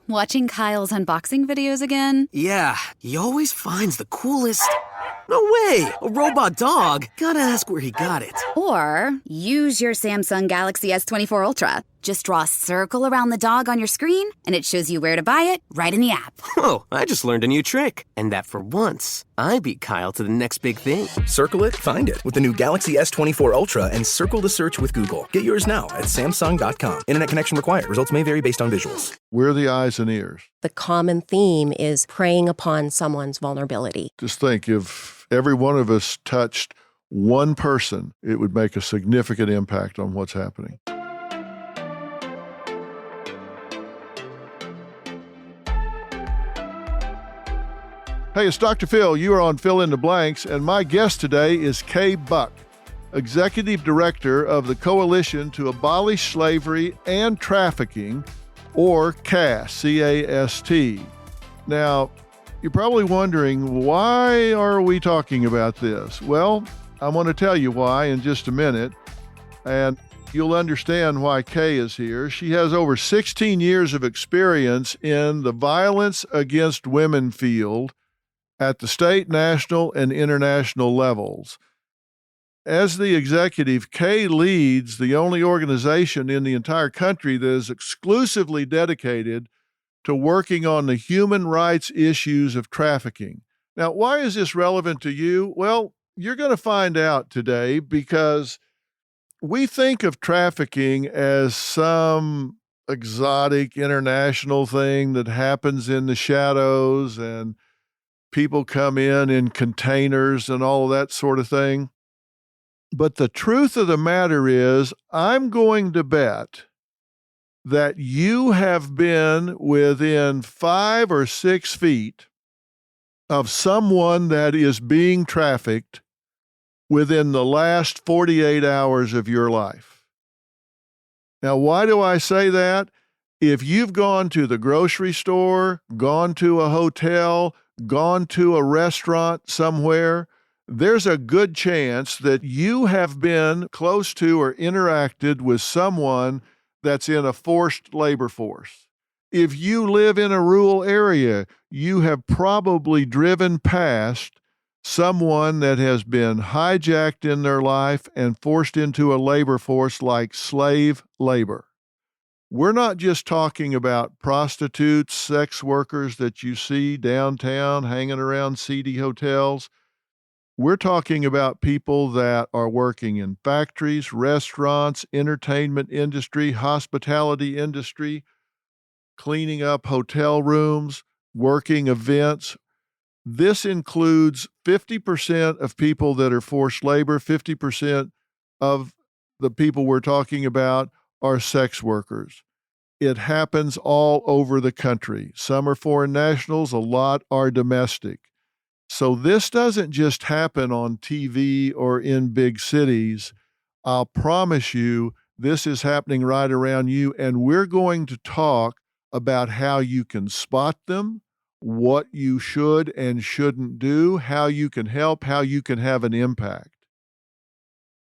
Watching Kyle's unboxing videos again? Yeah, he always finds the coolest... No way! A robot dog? Gotta ask where he got it. Or use your Samsung Galaxy S24 Ultra. Just draw a circle around the dog on your screen, and it shows you where to buy it right in the app. Whoa, I just learned a new trick. And that for once, I beat Kyle to the next big thing. Circle it, find it with the new Galaxy S24 Ultra and circle the search with Google. Get yours now at Samsung.com. Internet connection required. Results may vary based on visuals. We're the eyes and ears. The common theme is preying upon someone's vulnerability. Just think, if every one of us touched one person, it would make a significant impact on what's happening. Hey, it's Dr. Phil. You are on Fill in the Blanks, and my guest today is Kay Buck, Executive Director of the Coalition to Abolish Slavery and Trafficking, or CAST, C-A-S-T. Now, you're probably wondering, why are we talking about this? Well, I'm going to tell you why in just a minute, and you'll understand why Kay is here. She has over 16 years of experience in the violence against women field at the state, national, and international levels. As the executive, Kay leads the only organization in the entire country that is exclusively dedicated to working on the human rights issues of trafficking. Now, why is this relevant to you? Well, you're going to find out today, because we think of trafficking as some exotic international thing that happens in the shadows and people come in containers and all of that sort of thing. But the truth of the matter is, I'm going to bet that you have been within 5 or 6 feet of someone that is being trafficked within the last 48 hours of your life. Now, why do I say that? If you've gone to the grocery store, gone to a hotel, gone to a restaurant somewhere, there's a good chance that you have been close to or interacted with someone that's in a forced labor force. If you live in a rural area, you have probably driven past someone that has been hijacked in their life and forced into a labor force like slave labor. We're not just talking about prostitutes, sex workers that you see downtown hanging around seedy hotels. We're talking about people that are working in factories, restaurants, entertainment industry, hospitality industry, cleaning up hotel rooms, working events. This includes 50% of people that are forced labor, 50% of the people we're talking about are sex workers. It happens all over the country. Some are foreign nationals, a lot are domestic. So this doesn't just happen on TV or in big cities. I'll promise you this is happening right around you, and we're going to talk about how you can spot them, what you should and shouldn't do, how you can help, how you can have an impact.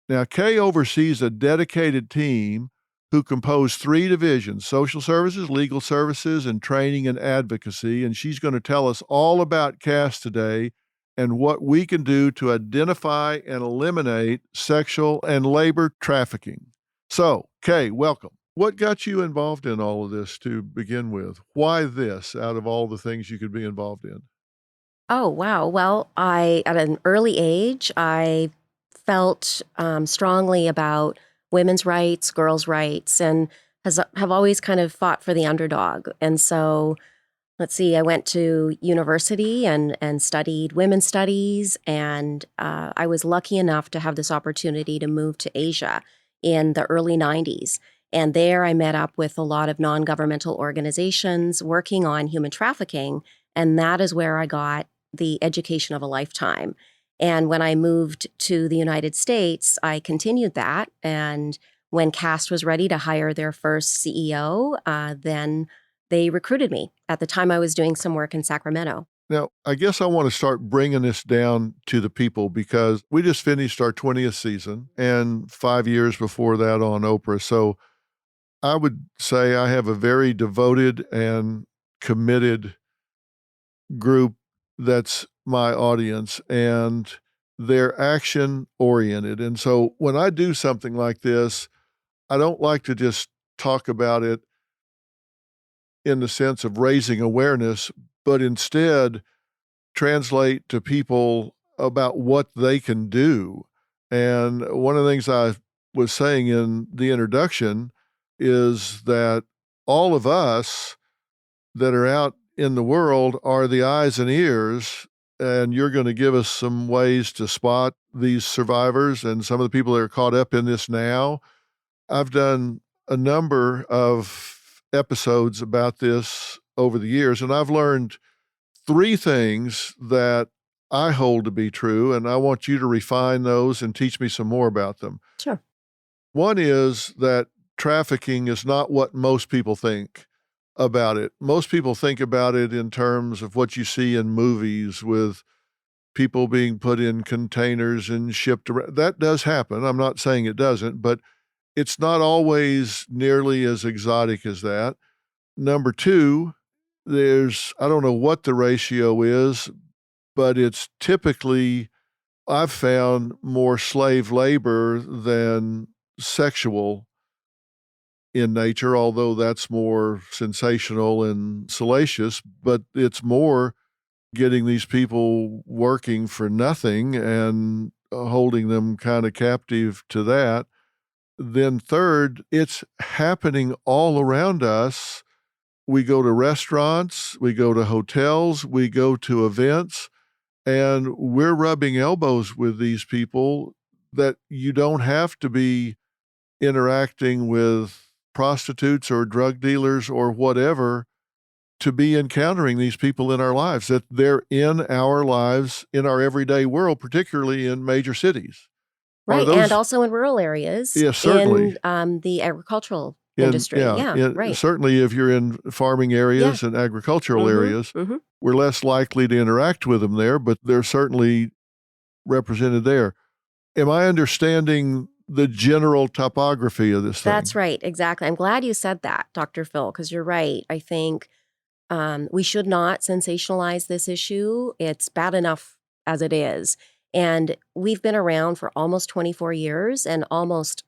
Now, Kay oversees a dedicated team who compose 3 divisions: social services, legal services, and training and advocacy. And she's going to tell us all about CAST today and what we can do to identify and eliminate sexual and labor trafficking. So, Kay, welcome. What got you involved in all of this to begin with? Why this out of all the things you could be involved in? Oh, wow. Well, at an early age, I felt strongly about women's rights, girls' rights, and have always kind of fought for the underdog. And so, let's see, I went to university and studied women's studies, and I was lucky enough to have this opportunity to move to Asia in the early 90s. And there I met up with a lot of non-governmental organizations working on human trafficking, and that is where I got the education of a lifetime. And when I moved to the United States, I continued that. And when CAST was ready to hire their first CEO, then they recruited me. At the time, I was doing some work in Sacramento. Now, I guess I want to start bringing this down to the people, because we just finished our 20th season and 5 years before that on Oprah. So I would say I have a very devoted and committed group that's my audience, and they're action oriented. And so when I do something like this, I don't like to just talk about it in the sense of raising awareness, but instead translate to people about what they can do. And one of the things I was saying in the introduction is that all of us that are out in the world are the eyes and ears, and you're going to give us some ways to spot these survivors and some of the people that are caught up in this now. I've done a number of episodes about this over the years, and I've learned three things that I hold to be true, and I want you to refine those and teach me some more about them. Sure. One is that trafficking is not what most people think about it. Most people think about it in terms of what you see in movies with people being put in containers and shipped around. That does happen. I'm not saying it doesn't, but it's not always nearly as exotic as that. Number two, I don't know what the ratio is, but it's typically, I've found, more slave labor than sexual in nature, although that's more sensational and salacious, but it's more getting these people working for nothing and holding them kind of captive to that. Then third, it's happening all around us. We go to restaurants, we go to hotels, we go to events, and we're rubbing elbows with these people that you don't have to be interacting with prostitutes or drug dealers or whatever to be encountering these people in our lives, that they're in our lives, in our everyday world, particularly in major cities. Right, and also in rural areas. Yes, certainly. In the agricultural industry. Right. Certainly if you're in farming areas and agricultural areas, we're less likely to interact with them there, but they're certainly represented there. Am I understanding the general topography of this thing? That's right, exactly. I'm glad you said that, Dr. Phil, because you're right. I think we should not sensationalize this issue. It's bad enough as it is. And we've been around for almost 24 years, and almost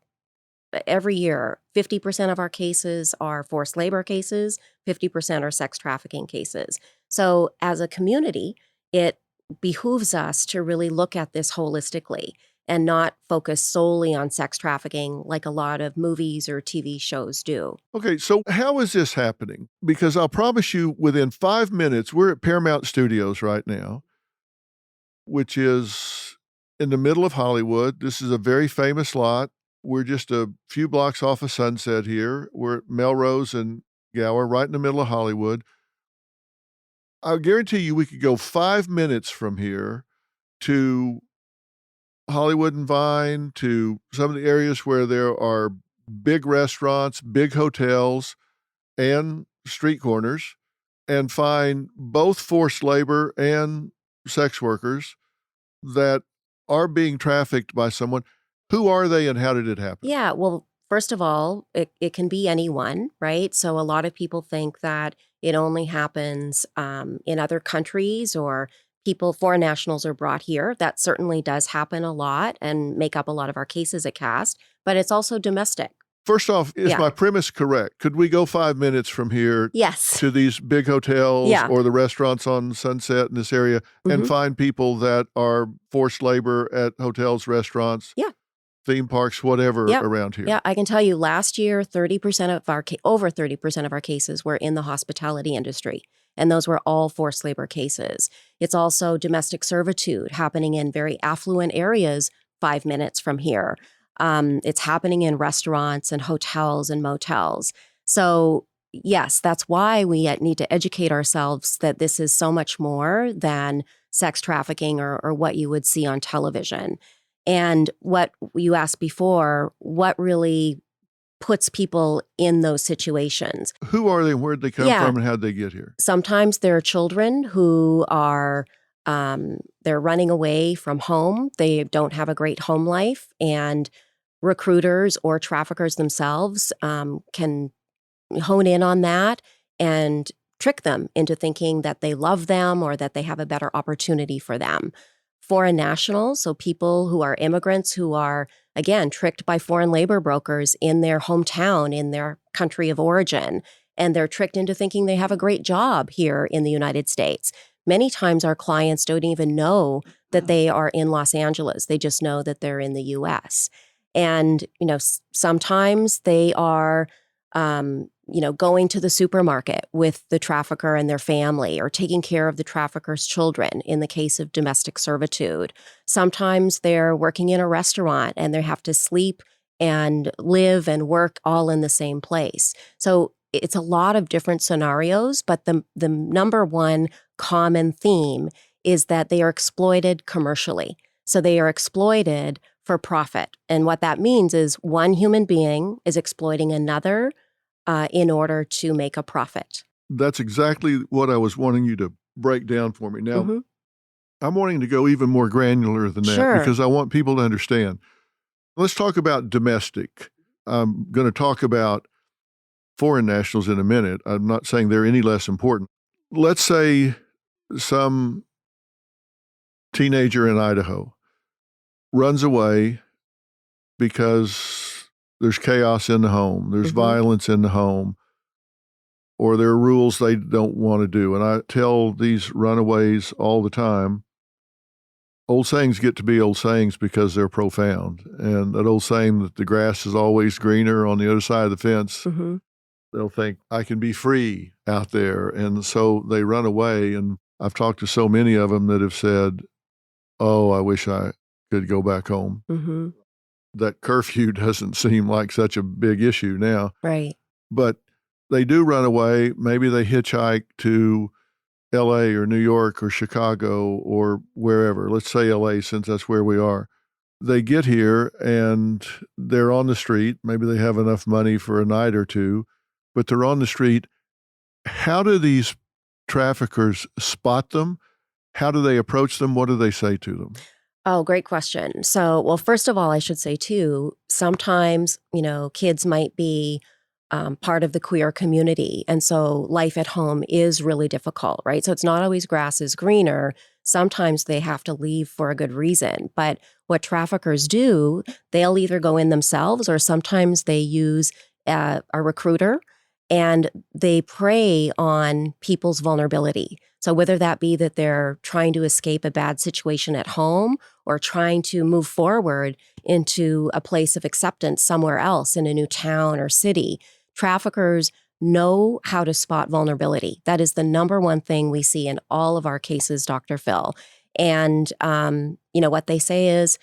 every year, 50% of our cases are forced labor cases, 50% are sex trafficking cases. So as a community, it behooves us to really look at this holistically and not focus solely on sex trafficking like a lot of movies or TV shows do. Okay, so how is this happening? Because I'll promise you, within 5 minutes, we're at Paramount Studios right now, which is in the middle of Hollywood. This is a very famous lot. We're just a few blocks off of Sunset here. We're at Melrose and Gower, right in the middle of Hollywood. I guarantee you we could go 5 minutes from here to Hollywood and Vine, to some of the areas where there are big restaurants, big hotels, and street corners, and find both forced labor and sex workers that are being trafficked by someone. Who are they and how did it happen? Yeah, well, first of all, it can be anyone, right? So a lot of people think that it only happens in other countries, or foreign nationals are brought here. That certainly does happen a lot and make up a lot of our cases at CAST, but it's also domestic. First off, is my premise correct? Could we go 5 minutes from here to these big hotels or the restaurants on Sunset in this area and find people that are forced labor at hotels, restaurants, theme parks, whatever around here? Yeah, I can tell you last year, over 30% of our cases were in the hospitality industry. And those were all forced labor cases. It's also domestic servitude happening in very affluent areas 5 minutes from here. It's happening in restaurants and hotels and motels. So yes, that's why we need to educate ourselves that this is so much more than sex trafficking or what you would see on television. And what you asked before, what really puts people in those situations. Who are they? Where'd they come from and how'd they get here? Sometimes they're children who are, they're running away from home. They don't have a great home life, and recruiters or traffickers themselves can hone in on that and trick them into thinking that they love them or that they have a better opportunity for them. Foreign nationals, so people who are immigrants who are, again, tricked by foreign labor brokers in their hometown, in their country of origin, and they're tricked into thinking they have a great job here in the United States. Many times our clients don't even know that they are in Los Angeles. They just know that they're in the U.S. And, sometimes they are, going to the supermarket with the trafficker and their family, or taking care of the trafficker's children in the case of domestic servitude. Sometimes they're working in a restaurant and they have to sleep and live and work all in the same place. So it's a lot of different scenarios, but the number one common theme is that they are exploited commercially. So they are exploited for profit. And what that means is one human being is exploiting another in order to make a profit. That's exactly what I was wanting you to break down for me. Now, I'm wanting to go even more granular than that Sure. because I want people to understand. Let's talk about domestic. I'm going to talk about foreign nationals in a minute. I'm not saying they're any less important. Let's say some teenager in Idaho runs away because there's chaos in the home, there's violence in the home, or there are rules they don't want to do. And I tell these runaways all the time, old sayings get to be old sayings because they're profound. And that old saying that the grass is always greener on the other side of the fence, they'll think, I can be free out there. And so they run away. And I've talked to so many of them that have said, oh, I wish I could go back home. That curfew doesn't seem like such a big issue now. Right. But they do run away. Maybe they hitchhike to LA or New York or Chicago or wherever. Let's say LA, since that's where we are. They get here and they're on the street. Maybe they have enough money for a night or two, but they're on the street. How do these traffickers spot them? How do they approach them? What do they say to them? Oh, great question. So, well, first of all, I should say too, sometimes, kids might be part of the queer community. And so life at home is really difficult, right? So it's not always grass is greener. Sometimes they have to leave for a good reason. But what traffickers do, they'll either go in themselves or sometimes they use a recruiter, and they prey on people's vulnerability. So whether that be that they're trying to escape a bad situation at home or trying to move forward into a place of acceptance somewhere else in a new town or city, traffickers know how to spot vulnerability. That is the number one thing we see in all of our cases, Dr. Phil. And, what they say is,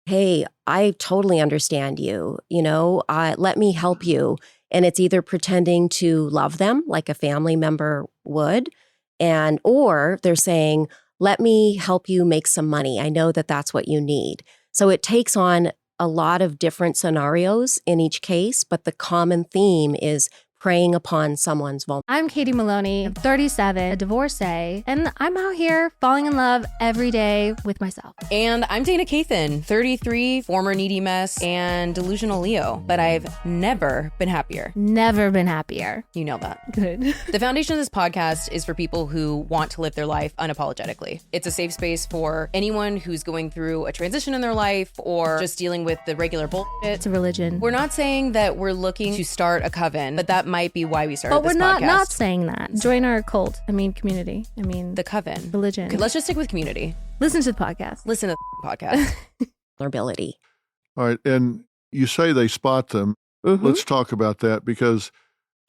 hey, I totally understand you. Let me help you. And it's either pretending to love them like a family member would, or they're saying, let me help you make some money. I know that that's what you need. So it takes on a lot of different scenarios in each case, but the common theme is preying upon someone's vulnerability. I'm Katie Maloney, I'm 37, a divorcee, and I'm out here falling in love every day with myself. And I'm Dana Cathan, 33, former needy mess, and delusional Leo, but I've never been happier. Never been happier. You know that. Good. The foundation of this podcast is for people who want to live their life unapologetically. It's a safe space for anyone who's going through a transition in their life or just dealing with the regular bullshit. It's a religion. We're not saying that we're looking to start a coven, but that might be why we started but this we're podcast. not saying that. Join our cult. Community. The coven. Religion. Okay, let's just stick with community. Listen to the podcast. Listen to the podcast. Vulnerability. All right. And you say they spot them. Let's talk about that, because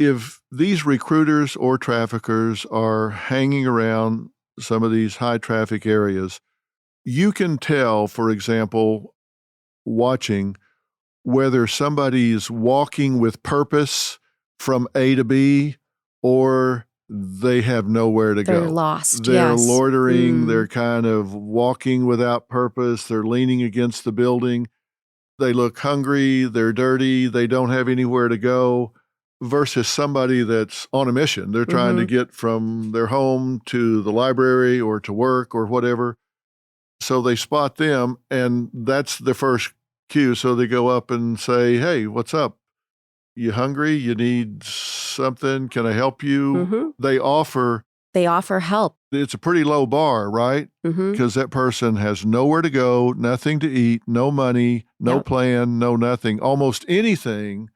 if these recruiters or traffickers are hanging around some of these high traffic areas, you can tell, for example, watching whether somebody's walking with purpose from A to B or they have nowhere to go. They're lost. They're yes. loitering. They're kind of walking without purpose. They're leaning against the building. They look hungry. They're dirty. They don't have anywhere to go, versus somebody that's on a mission. They're trying to get from their home to the library or to work or whatever. So they spot them, and that's the first cue. So they go up and say, hey, what's up? You hungry? You need something? Can I help you? They offer help. It's a pretty low bar, right? Because that person has nowhere to go, nothing to eat, no money, no plan, no nothing. Almost anything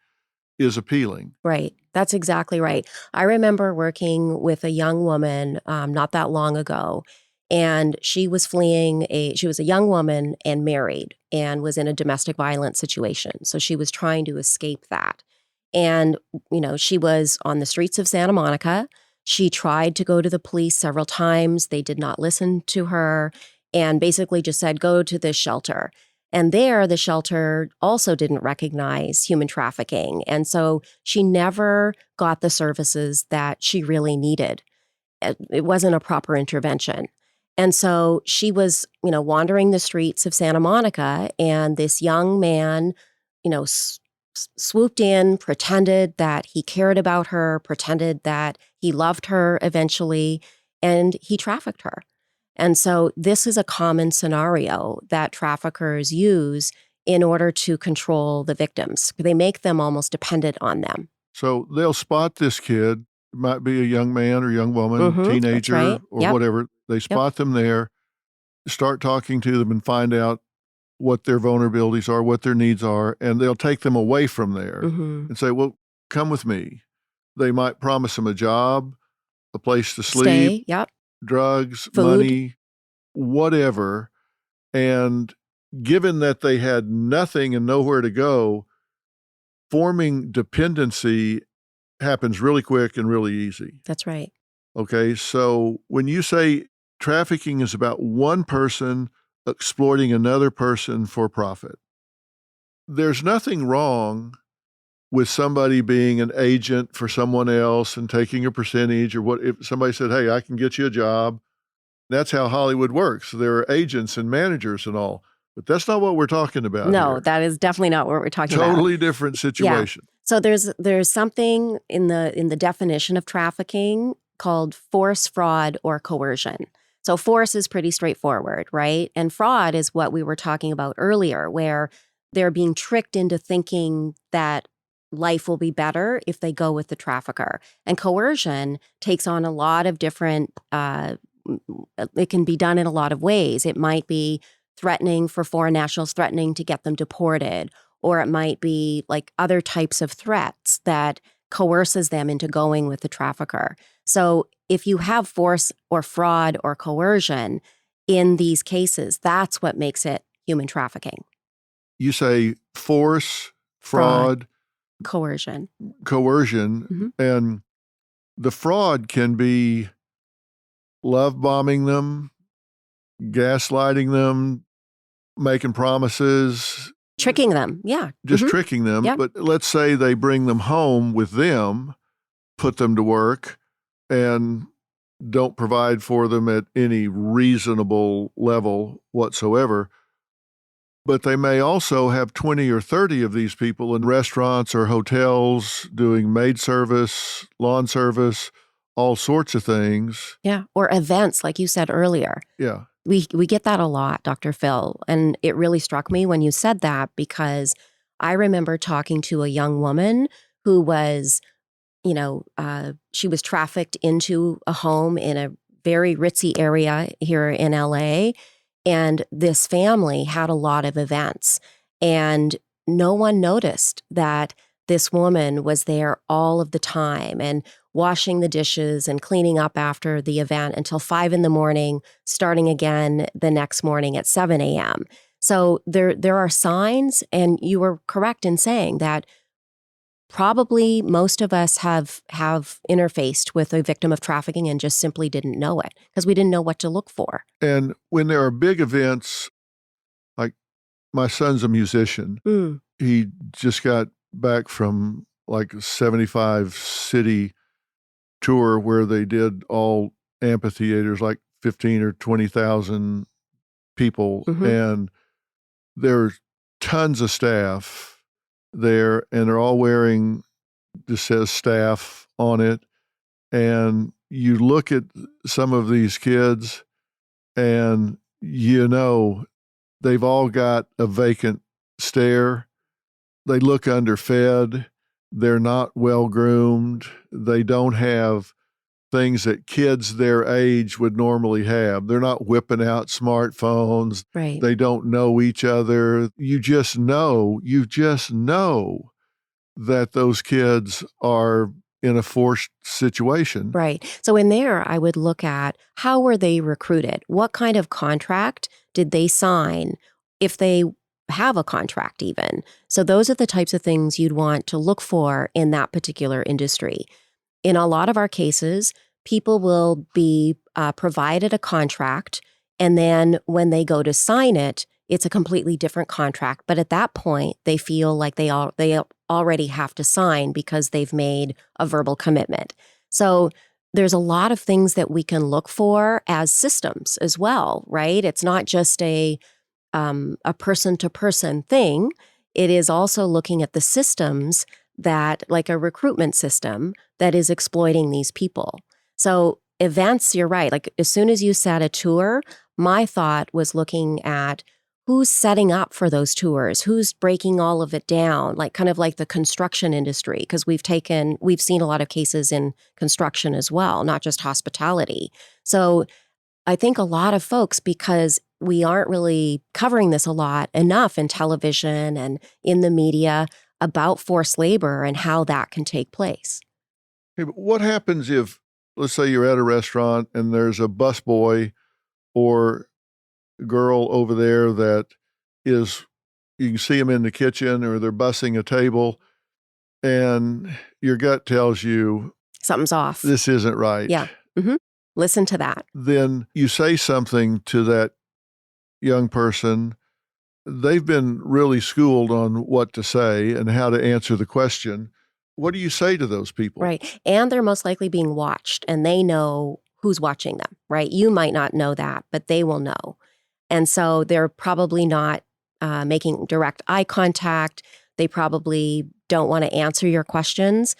is appealing. Right. That's exactly right. I remember working with a young woman not that long ago, and she was she was a young woman and married and was in a domestic violence situation. So she was trying to escape that. And, she was on the streets of Santa Monica. She tried to go to the police several times. They did not listen to her and basically just said, go to this shelter. And there, the shelter also didn't recognize human trafficking. And so she never got the services that she really needed. It wasn't a proper intervention. And so she was, wandering the streets of Santa Monica, and this young man, swooped in, pretended that he cared about her, pretended that he loved her eventually, and he trafficked her. And so this is a common scenario that traffickers use in order to control the victims. They make them almost dependent on them. So they'll spot this kid, might be a young man or young woman, teenager or whatever. They spot them there, start talking to them and find out what their vulnerabilities are, what their needs are, and they'll take them away from there and say, well, come with me. They might promise them a job, a place to sleep, drugs, food, money, whatever. And given that they had nothing and nowhere to go, forming dependency happens really quick and really easy. That's right. Okay, so when you say trafficking is about one person exploiting another person for profit, there's nothing wrong with somebody being an agent for someone else and taking a percentage, or what if somebody said, hey, I can get you a job. That's how Hollywood works. There are agents and managers and all, but that's not what we're talking about. No, here. that is definitely not what we're talking about. Totally different situation. Yeah. So there's something in the definition of trafficking called force, fraud, or coercion. So force is pretty straightforward, right? And fraud is what we were talking about earlier, where they're being tricked into thinking that life will be better if they go with the trafficker. And coercion takes on a lot of different, it can be done in a lot of ways. It might be threatening for foreign nationals, threatening to get them deported, or it might be like other types of threats that coerces them into going with the trafficker. So if you have force or fraud or coercion in these cases, that's what makes it human trafficking. You say force, fraud, coercion. And the fraud can be love bombing them, gaslighting them, making promises. Tricking them, yeah. Just tricking them. Yep. But let's say they bring them home with them, put them to work, and don't provide for them at any reasonable level whatsoever. But they may also have 20 or 30 of these people in restaurants or hotels doing maid service, lawn service, all sorts of things. Yeah, or events, like you said earlier. Yeah. We get that a lot, Dr. Phil. And it really struck me when you said that, because I remember talking to a young woman who was, she was trafficked into a home in a very ritzy area here in LA. And this family had a lot of events, and no one noticed that this woman was there all of the time and washing the dishes and cleaning up after the event until 5 a.m, starting again the next morning at 7 a.m. So there are signs, and you were correct in saying that probably most of us have interfaced with a victim of trafficking and just simply didn't know it because we didn't know what to look for. And when there are big events, like my son's a musician, he just got back from like a 75 city tour where they did all amphitheaters, like 15 or 20,000 people. And there's tons of staff there, and they're all wearing, just says staff on it. And you look at some of these kids and they've all got a vacant stare. They look underfed. They're not well groomed. They don't have things that kids their age would normally have. They're not whipping out smartphones. Right. They don't know each other. You just know that those kids are in a forced situation. Right. So in there, I would look at how were they recruited? What kind of contract did they sign, if they have a contract even? So those are the types of things you'd want to look for in that particular industry. In a lot of our cases, people will be provided a contract, and then when they go to sign it, it's a completely different contract. But at that point, they feel like they already have to sign because they've made a verbal commitment. So there's a lot of things that we can look for as systems as well, right? It's not just a person-to-person thing. It is also looking at the systems that, like a recruitment system, that is exploiting these people. So events, you're right. Like as soon as you said a tour, my thought was looking at who's setting up for those tours, who's breaking all of it down, like kind of like the construction industry, because we've seen a lot of cases in construction as well, not just hospitality. So I think a lot of folks, because we aren't really covering this a lot enough in television and in the media about forced labor and how that can take place. Hey, but what happens if, let's say you're at a restaurant and there's a busboy or girl over there that is, you can see them in the kitchen or they're bussing a table, and your gut tells you Something's off. this isn't right. Yeah. Mm-hmm. Listen to that. Then you say something to that young person. They've been really schooled on what to say and how to answer the question. What do you say to those people? Right. And they're most likely being watched, and they know who's watching them, right? You might not know that, but they will know. And so they're probably not making direct eye contact. They probably don't want to answer your questions.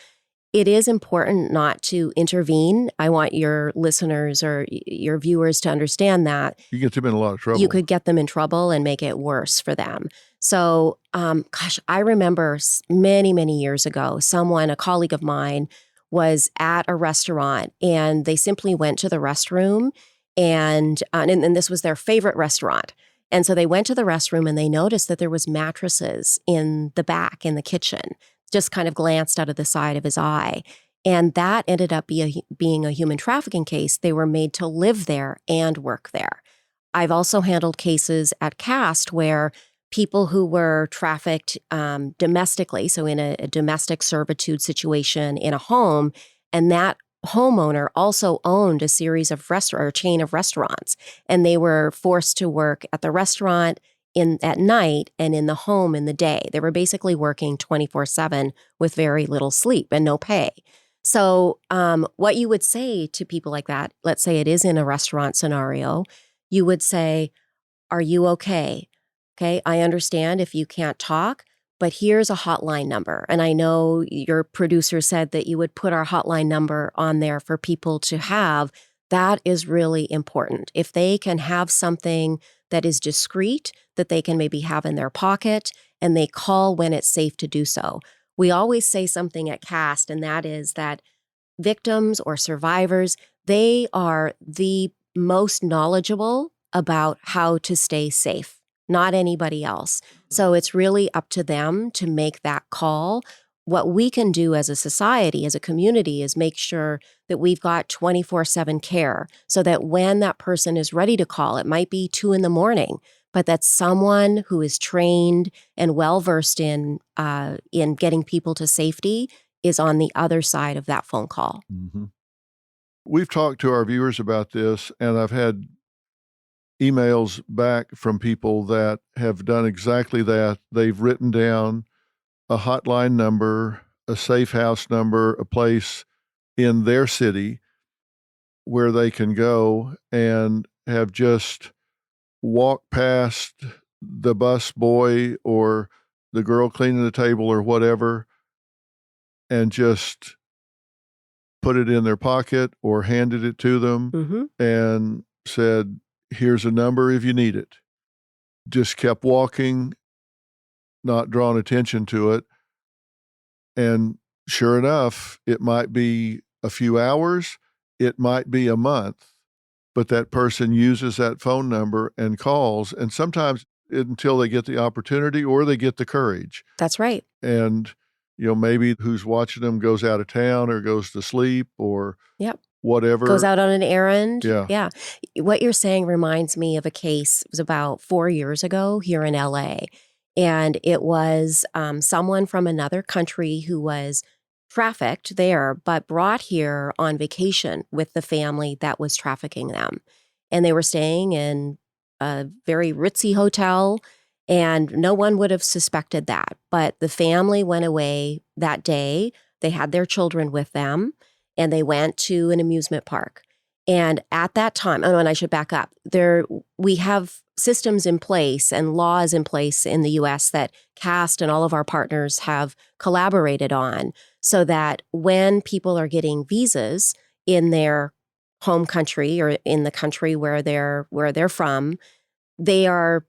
It is important not to intervene. I want your listeners or your viewers to understand that. You get them in a lot of trouble. You could get them in trouble and make it worse for them. So, I remember many, many years ago, a colleague of mine, was at a restaurant, and they simply went to the restroom, and this was their favorite restaurant. And so they went to the restroom and they noticed that there was mattresses in the back in the kitchen, just kind of glanced out of the side of his eye. And that ended up being a human trafficking case. They were made to live there and work there. I've also handled cases at CAST where people who were trafficked domestically, so in a domestic servitude situation in a home, and that homeowner also owned a series of chain of restaurants, and they were forced to work at the restaurant at night and in the home in the day. They were basically working 24/7 with very little sleep and no pay. So what you would say to people like that, let's say it is in a restaurant scenario, you would say, "Are you okay? Okay, I understand if you can't talk, but here's a hotline number." And I know your producer said that you would put our hotline number on there for people to have. That is really important. If they can have something that is discreet, that they can maybe have in their pocket, and they call when it's safe to do so. We always say something at CAST, and that is that victims or survivors, they are the most knowledgeable about how to stay safe, not anybody else. So it's really up to them to make that call. What we can do as a society, as a community, is make sure that we've got 24/7 care so that when that person is ready to call, it might be 2 a.m, but that someone who is trained and well-versed in getting people to safety is on the other side of that phone call. Mm-hmm. We've talked to our viewers about this, and I've had emails back from people that have done exactly that. They've written down a hotline number, a safe house number, a place in their city where they can go and have just walked past the bus boy or the girl cleaning the table or whatever and just put it in their pocket or handed it to them and said, "Here's a number if you need it." Just kept walking not drawn attention to it. And sure enough, it might be a few hours, it might be a month, but that person uses that phone number and calls, and sometimes until they get the opportunity or they get the courage. That's right. And, maybe who's watching them goes out of town or goes to sleep or Yep. whatever. Goes out on an errand. Yeah. Yeah. What you're saying reminds me of a case. It was about 4 years ago here in LA. And it was someone from another country who was trafficked there, but brought here on vacation with the family that was trafficking them. And they were staying in a very ritzy hotel, and no one would have suspected that. But the family went away that day. They had their children with them, and they went to an amusement park. And at that time, and I should back up, we have systems in place and laws in place in the U.S. that CAST and all of our partners have collaborated on, so that when people are getting visas in their home country or in the country where they're from, they are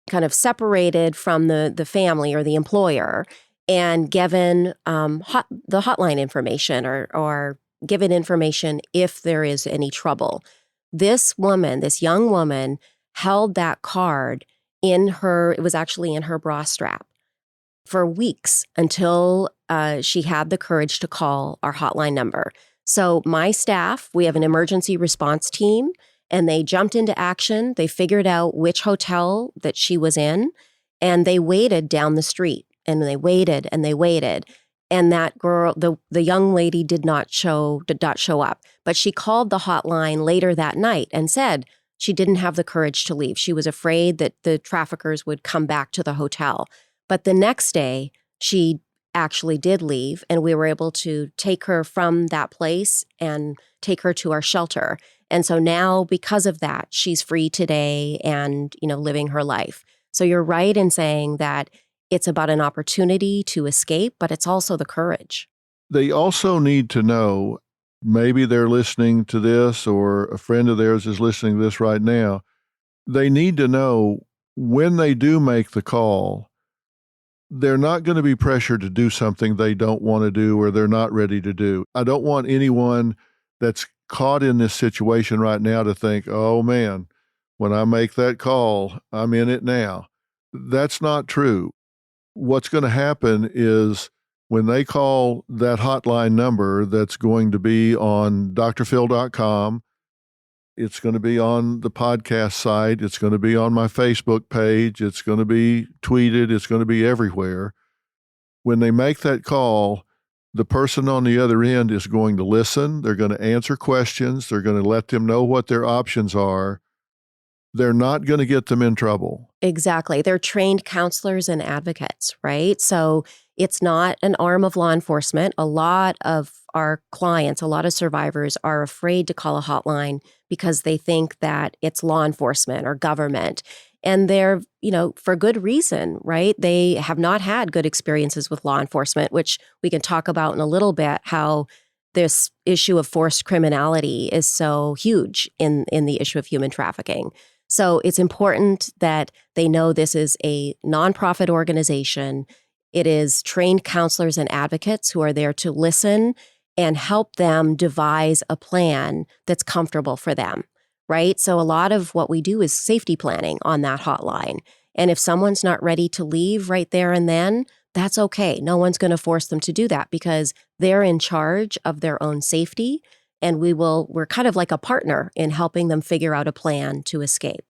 kind of separated from the family or the employer and given the hotline information or given information if there is any trouble. This young woman, held that card it was actually in her bra strap for weeks until she had the courage to call our hotline number. So my staff, we have an emergency response team, and they jumped into action. They figured out which hotel that she was in, and they waited down the street, and they waited and they waited. And that girl, the young lady did not show up. But she called the hotline later that night and said she didn't have the courage to leave. She was afraid that the traffickers would come back to the hotel. But the next day, she actually did leave, and we were able to take her from that place and take her to our shelter. And so now, because of that, she's free today and, living her life. So you're right in saying that it's about an opportunity to escape, but it's also the courage. They also need to know, maybe they're listening to this or a friend of theirs is listening to this right now. They need to know when they do make the call, they're not going to be pressured to do something they don't want to do or they're not ready to do. I don't want anyone that's caught in this situation right now to think, oh man, when I make that call, I'm in it now. That's not true. What's going to happen is when they call that hotline number that's going to be on drphil.com, it's going to be on the podcast site, it's going to be on my Facebook page, it's going to be tweeted, it's going to be everywhere. When they make that call, the person on the other end is going to listen, they're going to answer questions, they're going to let them know what their options are. They're not going to get them in trouble. Exactly. They're trained counselors and advocates, right? So it's not an arm of law enforcement. A lot of our clients, a lot of survivors are afraid to call a hotline because they think that it's law enforcement or government. And they're, for good reason, right? They have not had good experiences with law enforcement, which we can talk about in a little bit, how this issue of forced criminality is so huge in the issue of human trafficking. So it's important that they know this is a nonprofit organization. It is trained counselors and advocates who are there to listen and help them devise a plan that's comfortable for them, right? So a lot of what we do is safety planning on that hotline. And if someone's not ready to leave right there and then, that's okay. No one's going to force them to do that because they're in charge of their own safety. And we're kind of like a partner in helping them figure out a plan to escape.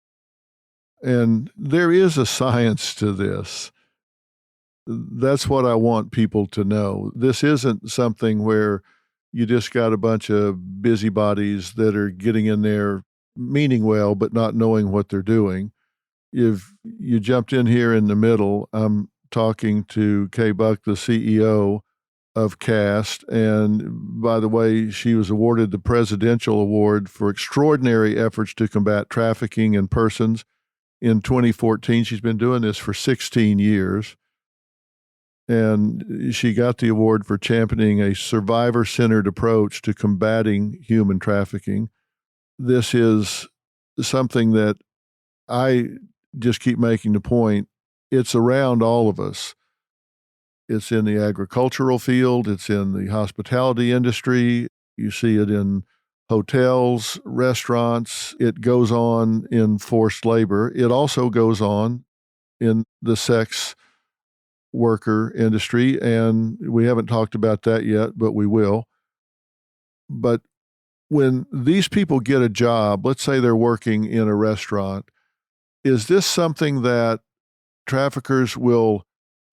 And there is a science to this. That's what I want people to know. This isn't something where you just got a bunch of busybodies that are getting in there meaning well, but not knowing what they're doing. If you jumped in here in the middle, I'm talking to Kay Buck, the CEO of CAST. And by the way, she was awarded the Presidential Award for extraordinary efforts to combat trafficking in persons in 2014. She's been doing this for 16 years. And she got the award for championing a survivor-centered approach to combating human trafficking. This is something that I just keep making the point. It's around all of us. It's in the agricultural field. It's in the hospitality industry. You see it in hotels, restaurants. It goes on in forced labor. It also goes on in the sex worker industry, and we haven't talked about that yet, but we will. But when these people get a job, let's say they're working in a restaurant, is this something that traffickers will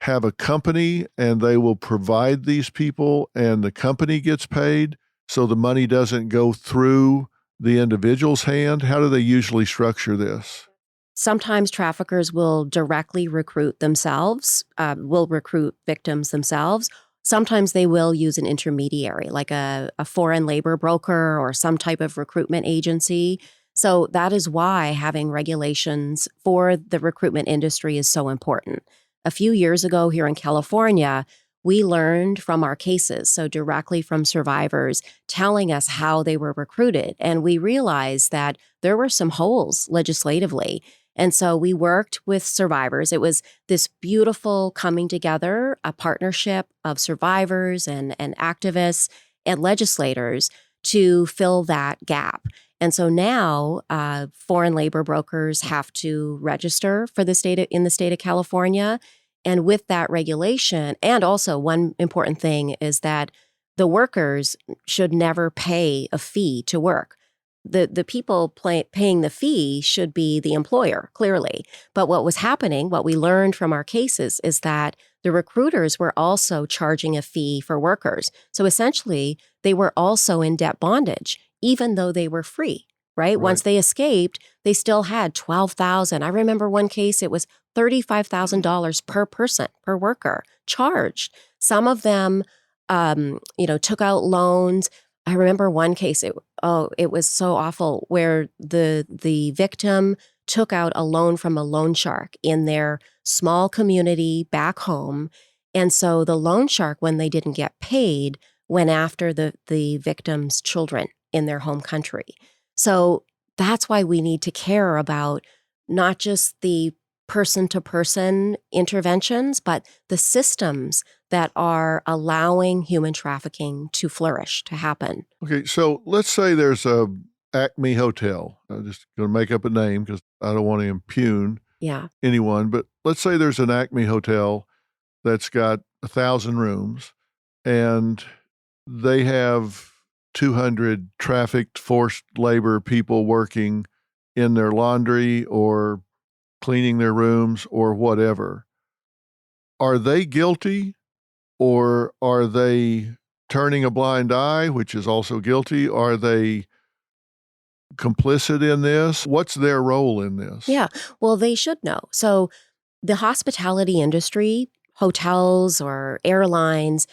have a company and they will provide these people and the company gets paid so the money doesn't go through the individual's hand? How do they usually structure this? Sometimes traffickers will directly recruit themselves, will recruit victims themselves. Sometimes they will use an intermediary, like a foreign labor broker or some type of recruitment agency. So that is why having regulations for the recruitment industry is so important. A few years ago here in California, we learned from our cases, so directly from survivors telling us how they were recruited. And we realized that there were some holes legislatively. And so we worked with survivors. It was this beautiful coming together, a partnership of survivors and activists and legislators to fill that gap. And so now foreign labor brokers have to register for in the state of California. And with that regulation, and also one important thing is that the workers should never pay a fee to work. The people paying the fee should be the employer, clearly. But what was happening, what we learned from our cases, is that the recruiters were also charging a fee for workers. So essentially, they were also in debt bondage, even though they were free, right? Once they escaped, they still had $12,000. I remember one case, it was $35,000 per person, per worker, charged. Some of them, took out loans. I remember one case, it was so awful, where the victim took out a loan from a loan shark in their small community back home. And so the loan shark, when they didn't get paid, went after the victim's children in their home country. So that's why we need to care about not just the person-to-person interventions, but the systems that are allowing human trafficking to flourish, to happen. Okay, so let's say there's a Acme Hotel. I'm just going to make up a name because I don't want to impugn anyone, but let's say there's an Acme Hotel that's got 1,000 rooms and they have 200 trafficked forced labor people working in their laundry or cleaning their rooms or whatever. Are they guilty, or are they turning a blind eye, which is also guilty? Are they complicit in this? What's their role in this? Yeah, well, they should know. So the hospitality industry, hotels or airlines,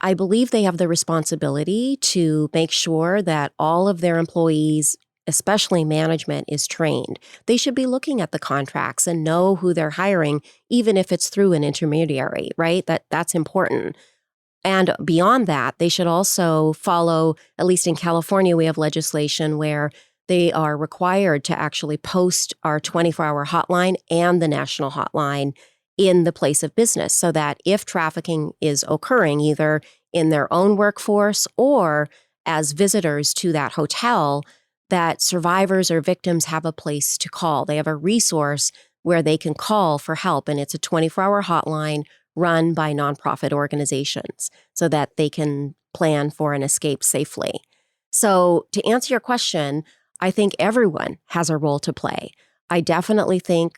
I believe they have the responsibility to make sure that all of their employees, especially management, is trained. They should be looking at the contracts and know who they're hiring, even if it's through an intermediary, right? That's important. And beyond that, they should also follow, at least in California, we have legislation where they are required to actually post our 24-hour hotline and the national hotline in the place of business, so that if trafficking is occurring either in their own workforce or as visitors to that hotel, that survivors or victims have a place to call. They have a resource where they can call for help, and it's a 24-hour hotline run by nonprofit organizations so that they can plan for an escape safely. So to answer your question, I think everyone has a role to play. I definitely think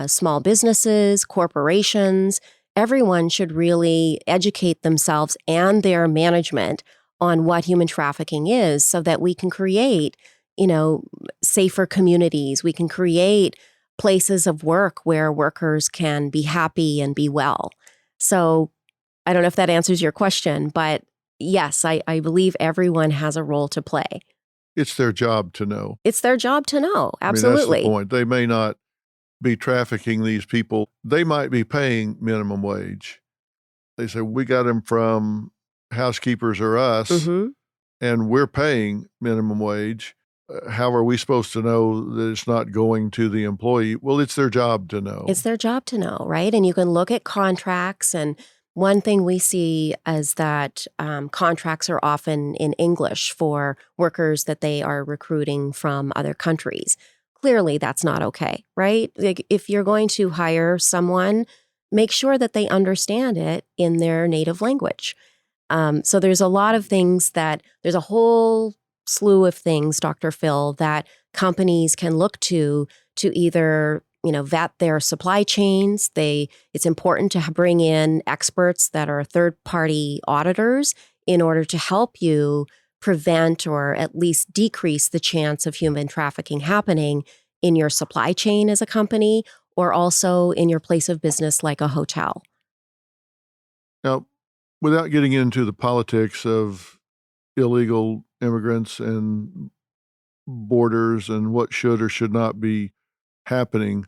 small businesses, corporations, everyone should really educate themselves and their management on what human trafficking is, so that we can create, safer communities. We can create places of work where workers can be happy and be well. So I don't know if that answers your question, but yes, I believe everyone has a role to play. It's their job to know. It's their job to know. Absolutely. I mean, that's the point. They may not be trafficking these people. They might be paying minimum wage. They say, we got them from Housekeepers or Us, and we're paying minimum wage. How are we supposed to know that it's not going to the employee? Well, it's their job to know. It's their job to know, right? And you can look at contracts and One thing we see is that contracts are often in English for workers that they are recruiting from other countries. Clearly, that's not okay, right? Like, if you're going to hire someone, make sure that they understand it in their native language. So there's a lot of things there's a whole slew of things, Dr. Phil, that companies can look to either, vet their supply chains. It's important to bring in experts that are third-party auditors in order to help you prevent or at least decrease the chance of human trafficking happening in your supply chain as a company or also in your place of business like a hotel. Now, without getting into the politics of illegal immigrants and borders and what should or should not be happening,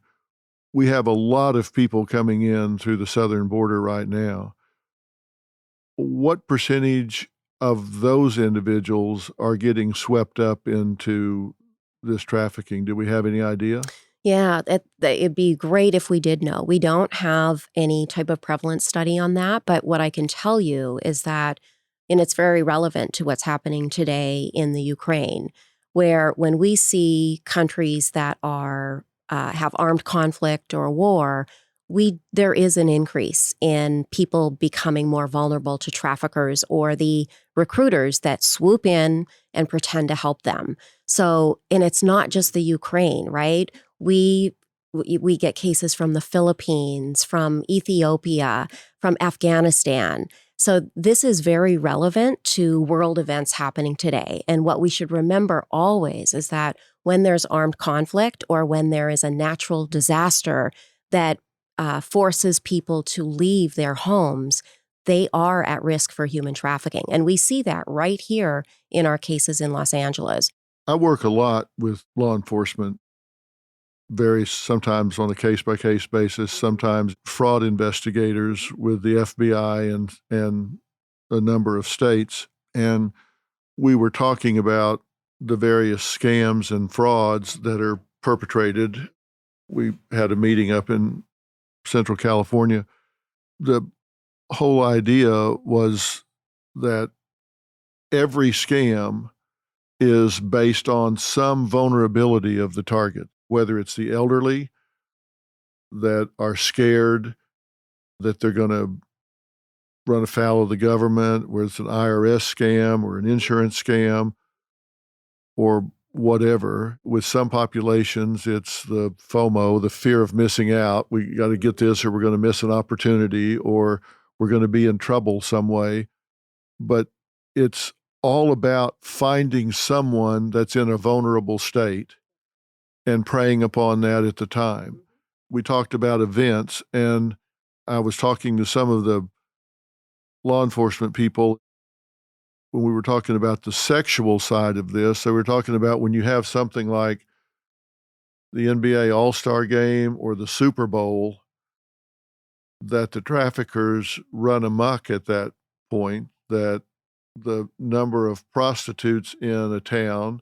we have a lot of people coming in through the southern border right now. What percentage of those individuals are getting swept up into this trafficking? Do we have any idea? Yeah, it'd be great if we did know. We don't have any type of prevalence study on that, but what I can tell you is that, and it's very relevant to what's happening today in the Ukraine, where when we see countries that are have armed conflict or war, there is an increase in people becoming more vulnerable to traffickers or the recruiters that swoop in and pretend to help them. So, and it's not just the Ukraine, right? We get cases from the Philippines, from Ethiopia, from Afghanistan. So this is very relevant to world events happening today. And what we should remember always is that when there's armed conflict or when there is a natural disaster that forces people to leave their homes, they are at risk for human trafficking. And we see that right here in our cases in Los Angeles. I work a lot with law enforcement, varies sometimes on a case-by-case basis, sometimes fraud investigators with the FBI and a number of states. And we were talking about the various scams and frauds that are perpetrated. We had a meeting up in Central California. The whole idea was that every scam is based on some vulnerability of the target, whether it's the elderly that are scared that they're going to run afoul of the government, whether it's an IRS scam or an insurance scam or whatever. With some populations, it's the FOMO, the fear of missing out. We got to get this or we're going to miss an opportunity or we're going to be in trouble some way. But it's all about finding someone that's in a vulnerable state and preying upon that at the time. We talked about events, and I was talking to some of the law enforcement people when we were talking about the sexual side of this. So we're talking about when you have something like the NBA All-Star Game or the Super Bowl, that the traffickers run amok at that point, that the number of prostitutes in a town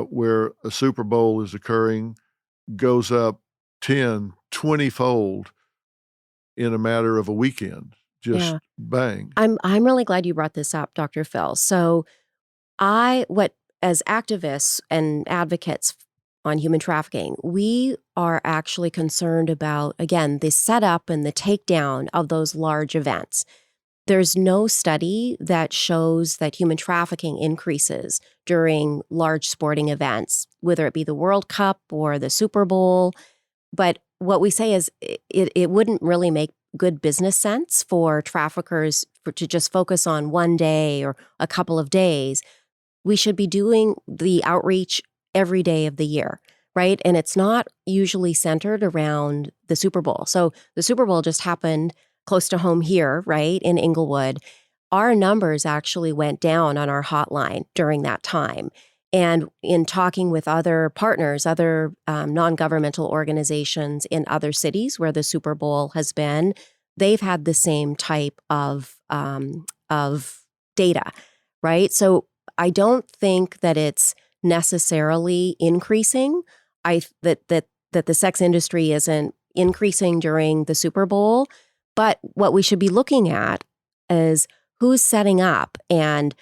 where a Super Bowl is occurring goes up 10, 20-fold in a matter of a weekend. Just Yeah. bang. I'm really glad you brought this up, Dr. Phil. So as activists and advocates on human trafficking, we are actually concerned about, again, the setup and the takedown of those large events. There's no study that shows that human trafficking increases during large sporting events, whether it be the World Cup or the Super Bowl. But what we say is it wouldn't really make good business sense for traffickers to just focus on one day or a couple of days. We should be doing the outreach every day of the year, right? And it's not usually centered around the Super Bowl. So the Super Bowl just happened close to home here, right, in Inglewood. Our numbers actually went down on our hotline during that time. And in talking with other partners, other non-governmental organizations in other cities where the Super Bowl has been, they've had the same type of data, right? So I don't think that it's necessarily increasing. That the sex industry isn't increasing during the Super Bowl, But what we should be looking at is who's setting up and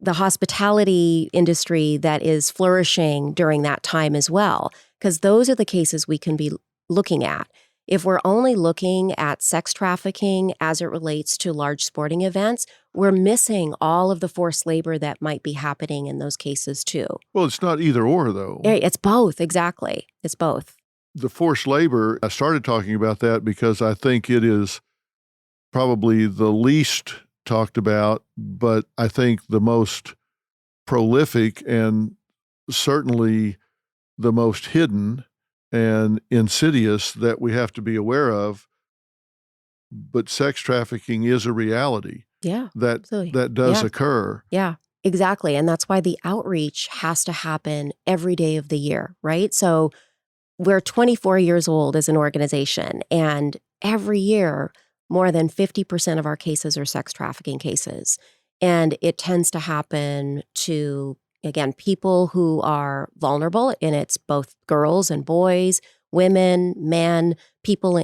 the hospitality industry that is flourishing during that time as well, because those are the cases we can be looking at. If we're only looking at sex trafficking as it relates to large sporting events, we're missing all of the forced labor that might be happening in those cases too. Well, it's not either or, though. It's both, exactly. It's both. The forced labor, I started talking about that because I think it is probably the least talked about, but I think the most prolific and certainly the most hidden and insidious that we have to be aware of. But sex trafficking is a reality. Yeah, that absolutely. that does occur. Yeah, exactly. And that's why the outreach has to happen every day of the year, right? So we're 24 years old as an organization, and every year, more than 50% of our cases are sex trafficking cases. And it tends to happen to, again, people who are vulnerable, and it's both girls and boys, women, men, people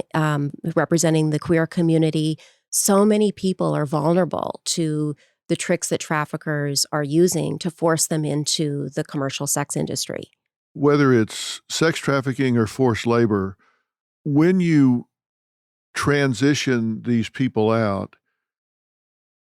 representing the queer community. So many people are vulnerable to the tricks that traffickers are using to force them into the commercial sex industry. Whether it's sex trafficking or forced labor, when you transition these people out,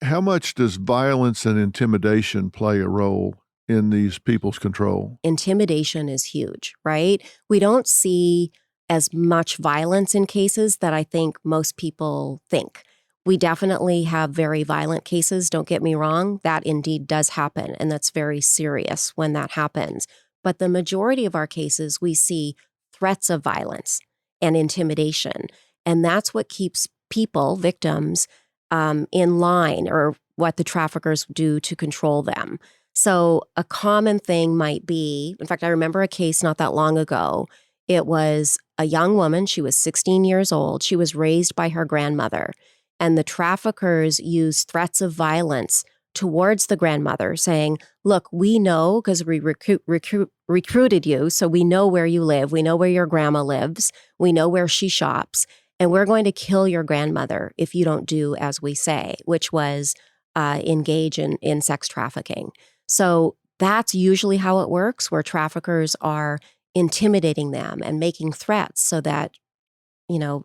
how much does violence and intimidation play a role in these people's control? Intimidation is huge, right? We don't see as much violence in cases that I think most people think. We definitely have very violent cases, don't get me wrong. That indeed does happen, and that's very serious when that happens. But the majority of our cases, we see threats of violence and intimidation. And that's what keeps people, victims, in line, or what the traffickers do to control them. So a common thing might be, in fact, I remember a case not that long ago. It was a young woman. She was 16 years old. She was raised by her grandmother. And the traffickers used threats of violence towards the grandmother, saying, look, we know because we recruited you, so we know where you live. We know where your grandma lives. We know where she shops. And we're going to kill your grandmother if you don't do as we say, which was engage in sex trafficking. So that's usually how it works, where traffickers are intimidating them and making threats so that,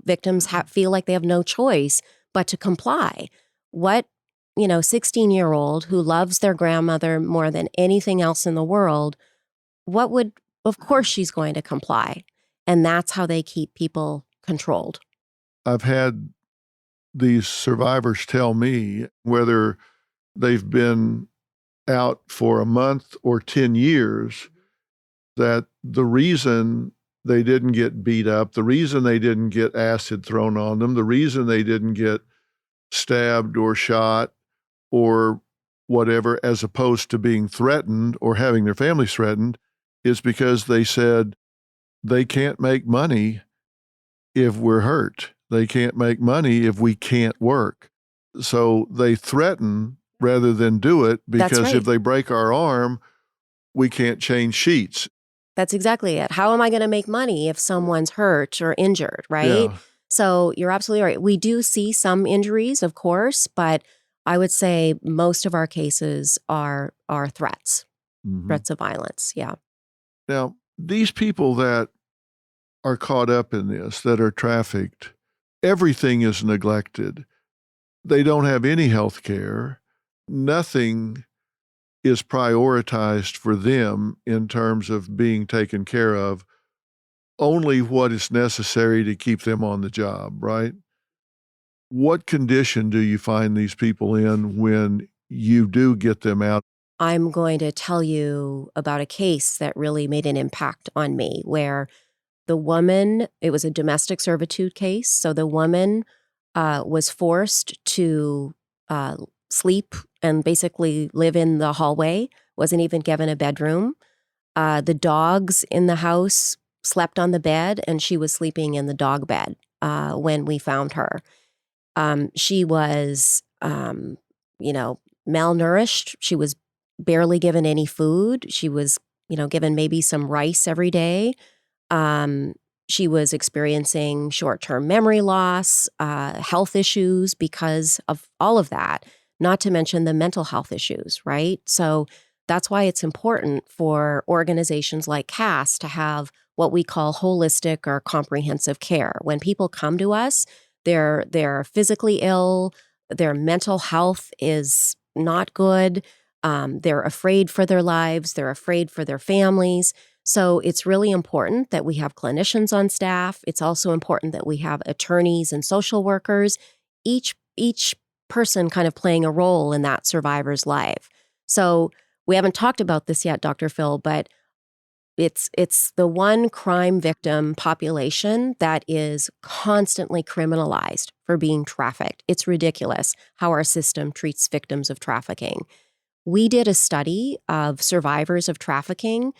victims feel like they have no choice but to comply. What, 16-year-old who loves their grandmother more than anything else in the world, of course she's going to comply. And that's how they keep people controlled. I've had these survivors tell me, whether they've been out for a month or 10 years, that the reason they didn't get beat up, the reason they didn't get acid thrown on them, the reason they didn't get stabbed or shot or whatever, as opposed to being threatened or having their families threatened, is because they said they can't make money if we're hurt. They can't make money if we can't work. So they threaten rather than do it, because right. If they break our arm, we can't change sheets. That's exactly it. How am I going to make money if someone's hurt or injured, right? Yeah. So you're absolutely right. We do see some injuries, of course, but I would say most of our cases are threats, threats of violence. Yeah. Now, these people that are caught up in this, that are trafficked, everything is neglected. They don't have any health care. Nothing is prioritized for them in terms of being taken care of. Only what is necessary to keep them on the job, right? What condition do you find these people in when you do get them out? I'm going to tell you about a case that really made an impact on me, where the woman, it was a domestic servitude case. So the woman was forced to sleep and basically live in the hallway, wasn't even given a bedroom. The dogs in the house slept on the bed, and she was sleeping in the dog bed when we found her. She was, malnourished. She was barely given any food. She was, given maybe some rice every day. She was experiencing short-term memory loss, health issues because of all of that, not to mention the mental health issues, right? So that's why it's important for organizations like CAST to have what we call holistic or comprehensive care. When people come to us, they're physically ill, their mental health is not good, they're afraid for their lives, they're afraid for their families. So it's really important that we have clinicians on staff. It's also important that we have attorneys and social workers, each person kind of playing a role in that survivor's life. So we haven't talked about this yet, Dr. Phil, but it's the one crime victim population that is constantly criminalized for being trafficked. It's ridiculous how our system treats victims of trafficking. We did a study of survivors of trafficking.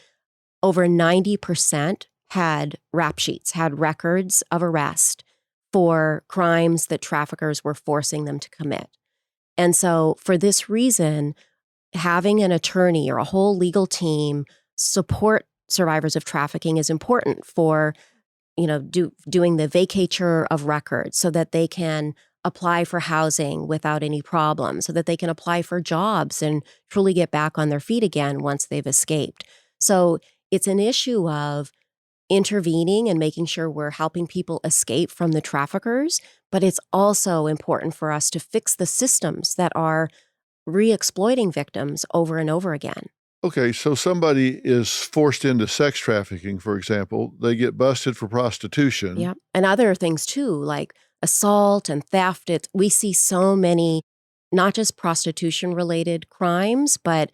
Over 90% had rap sheets, had records of arrest for crimes that traffickers were forcing them to commit. And so for this reason, having an attorney or a whole legal team support survivors of trafficking is important for, doing the vacatur of records so that they can apply for housing without any problem, so that they can apply for jobs and truly get back on their feet again once they've escaped. So it's an issue of intervening and making sure we're helping people escape from the traffickers, but it's also important for us to fix the systems that are re-exploiting victims over and over again. Okay, so somebody is forced into sex trafficking, for example. They get busted for prostitution. Yeah, and other things too, like assault and theft. We see so many, not just prostitution-related crimes, but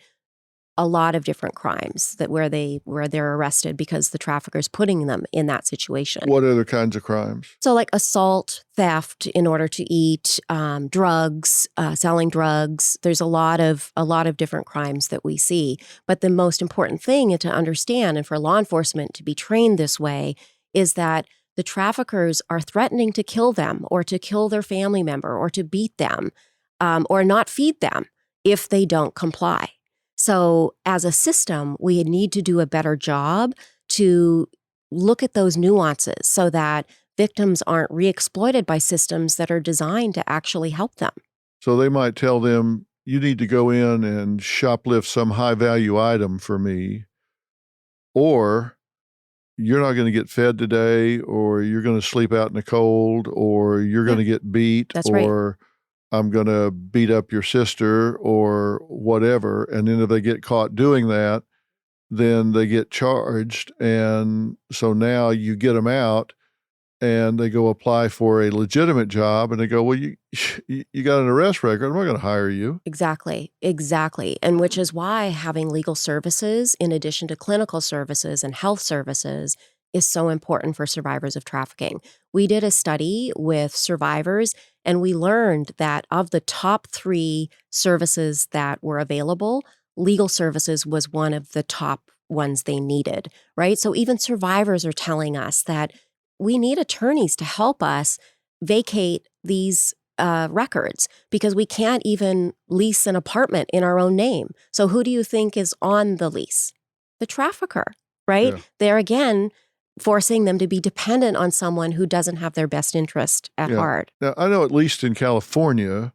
a lot of different crimes where they're arrested because the trafficker's putting them in that situation. What other kinds of crimes? So like assault, theft in order to eat, drugs, selling drugs. There's a lot of different crimes that we see. But the most important thing to understand, and for law enforcement to be trained this way, is that the traffickers are threatening to kill them or to kill their family member or to beat them or not feed them if they don't comply. So as a system, we need to do a better job to look at those nuances so that victims aren't re-exploited by systems that are designed to actually help them. So they might tell them, you need to go in and shoplift some high-value item for me, or you're not going to get fed today, or you're going to sleep out in the cold, or you're going to get beat, That's or right. I'm going to beat up your sister or whatever. And then if they get caught doing that, then they get charged. And so now you get them out and they go apply for a legitimate job and they go, well, you got an arrest record. I'm not going to hire you. Exactly. And which is why having legal services in addition to clinical services and health services is so important for survivors of trafficking. We did a study with survivors, and we learned that of the top 3 services that were available, legal services was one of the top ones they needed, right? So even survivors are telling us that we need attorneys to help us vacate these records because we can't even lease an apartment in our own name. So who do you think is on the lease? The trafficker, right? Yeah. They're again forcing them to be dependent on someone who doesn't have their best interest at heart. Now, I know at least in California,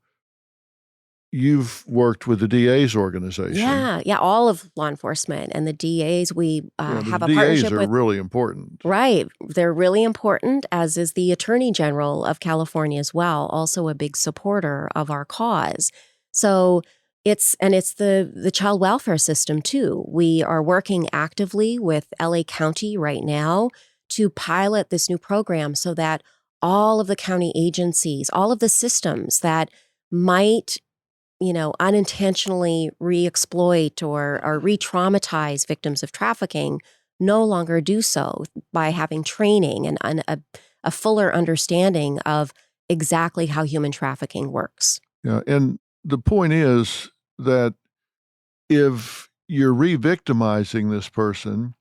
you've worked with the DA's organization. Yeah, all of law enforcement and the DAs, we have a DAs partnership are with. really important. Right. They're really important, as is the Attorney General of California as well, also a big supporter of our cause. So it's the child welfare system too. We are working actively with LA County right now to pilot this new program so that all of the county agencies, all of the systems that might unintentionally re-exploit or re-traumatize victims of trafficking no longer do so by having training and a fuller understanding of exactly how human trafficking works. Yeah, and the point is that if you're re-victimizing this person,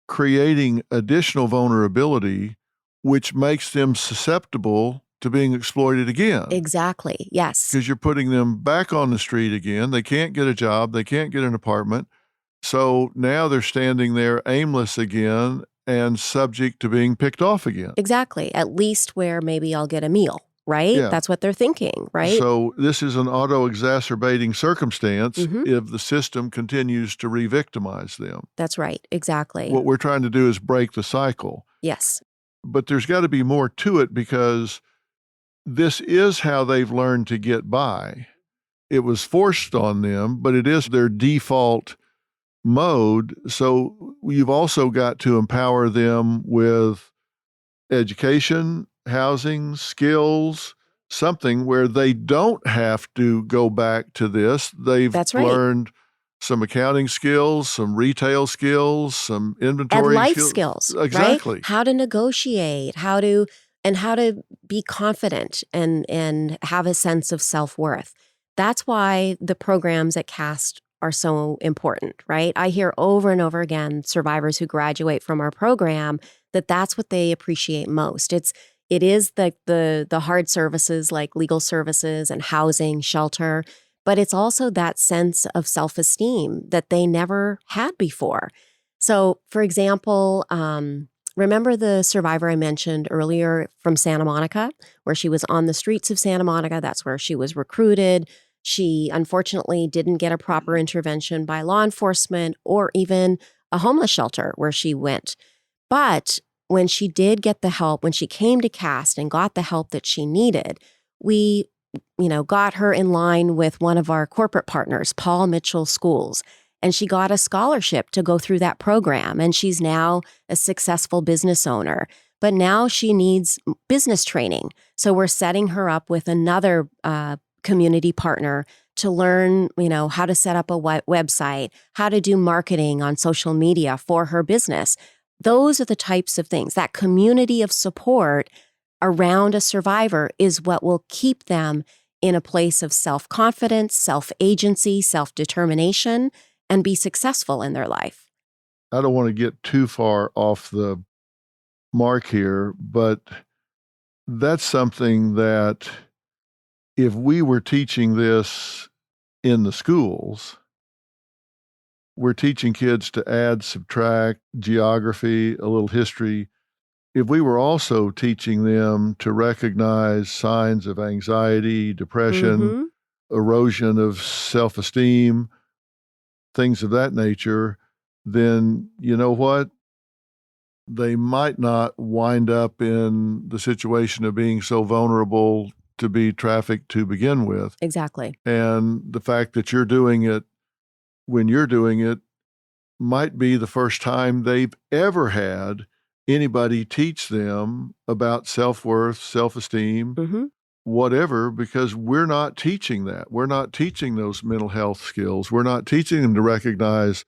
creating additional vulnerability, which makes them susceptible to being exploited again. Exactly, yes. Because you're putting them back on the street again. They can't get a job. They can't get an apartment. So now they're standing there aimless again, and subject to being picked off again. Exactly. At least where maybe I'll get a meal, right? Yeah. That's what they're thinking, right? So this is an auto-exacerbating circumstance Mhm. if the system continues to re-victimize them. That's right. Exactly. What we're trying to do is break the cycle. Yes. But there's got to be more to it because this is how they've learned to get by. It was forced on them, but it is their default mode. So you've also got to empower them with education, housing, skills, something where they don't have to go back to this. They've That's right. learned some accounting skills, some retail skills, some And inventory life skills, Exactly. right? How to negotiate, how to be confident and have a sense of self-worth. That's why the programs at CAST are so important, right? I hear over and over again survivors who graduate from our program that's what they appreciate most. It is the hard services like legal services and housing, shelter, but it's also that sense of self-esteem that they never had before. So, for example, remember the survivor I mentioned earlier from Santa Monica, where she was on the streets of Santa Monica? That's where she was recruited. She unfortunately didn't get a proper intervention by law enforcement or even a homeless shelter where she went. But when she did get the help, when she came to CAST and got the help that she needed, we, got her in line with one of our corporate partners, Paul Mitchell Schools. And she got a scholarship to go through that program. And she's now a successful business owner. But now she needs business training. So we're setting her up with another community partner to learn, how to set up a website, how to do marketing on social media for her business. Those are the types of things. That community of support around a survivor is what will keep them in a place of self-confidence, self-agency, self-determination, and be successful in their life. I don't want to get too far off the mark here, but that's something that if we were teaching this in the schools, we're teaching kids to add, subtract, geography, a little history. If we were also teaching them to recognize signs of anxiety, depression, erosion of self-esteem, things of that nature, then you know what? They might not wind up in the situation of being so vulnerable to be trafficked to begin with. Exactly. And the fact that you're doing it when you're doing it might be the first time they've ever had anybody teach them about self-worth, self-esteem, whatever, because we're not teaching that. We're not teaching those mental health skills. We're not teaching them to recognize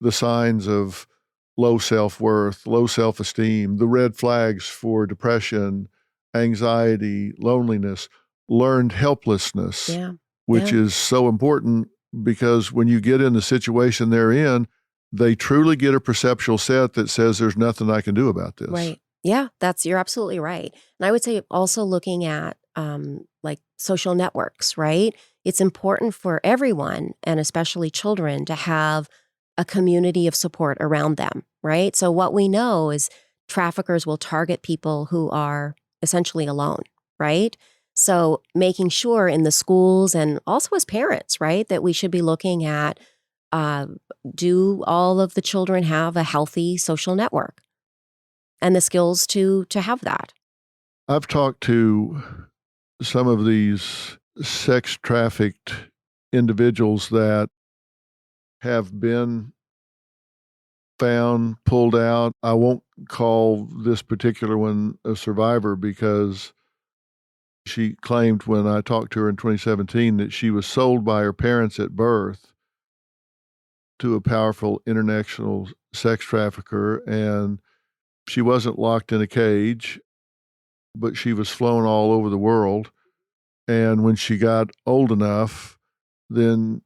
the signs of low self-worth, low self-esteem, the red flags for depression, anxiety, loneliness, learned helplessness, which is so important because when you get in the situation they're in, they truly get a perceptual set that says there's nothing I can do about this. Right. Yeah, you're absolutely right. And I would say also looking at like social networks, right? It's important for everyone and especially children to have a community of support around them, right? So what we know is traffickers will target people who are essentially alone, right? So making sure in the schools and also as parents, right, that we should be looking at do all of the children have a healthy social network and the skills to have that? I've talked to some of these sex trafficked individuals that have been found, pulled out. I won't call this particular one a survivor because she claimed when I talked to her in 2017 that she was sold by her parents at birth to a powerful international sex trafficker, and she wasn't locked in a cage, but she was flown all over the world. And when she got old enough, then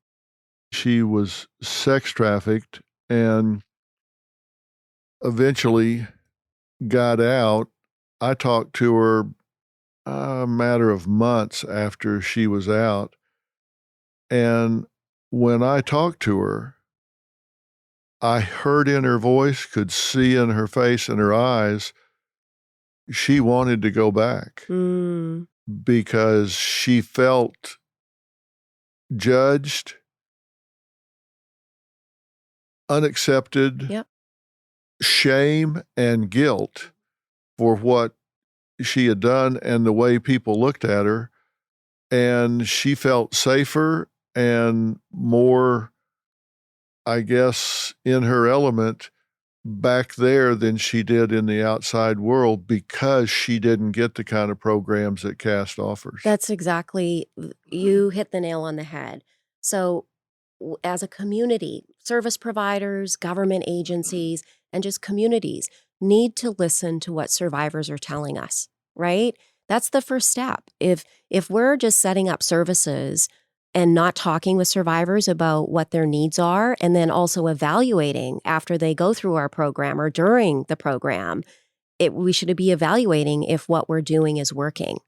she was sex trafficked and eventually got out. I talked to her a matter of months after she was out. And when I talked to her, I heard in her voice, could see in her face and her eyes, she wanted to go back because she felt judged, unaccepted, Yep. shame and guilt for what she had done and the way people looked at her. And she felt safer and more, I guess, in her element back there than she did in the outside world because she didn't get the kind of programs that CAST offers. That's exactly, you hit the nail on the head. So as a community, service providers, government agencies, and just communities need to listen to what survivors are telling us, right? That's the first step. If we're just setting up services and not talking with survivors about what their needs are, and then also evaluating after they go through our program or during the program, we should be evaluating if what we're doing is working.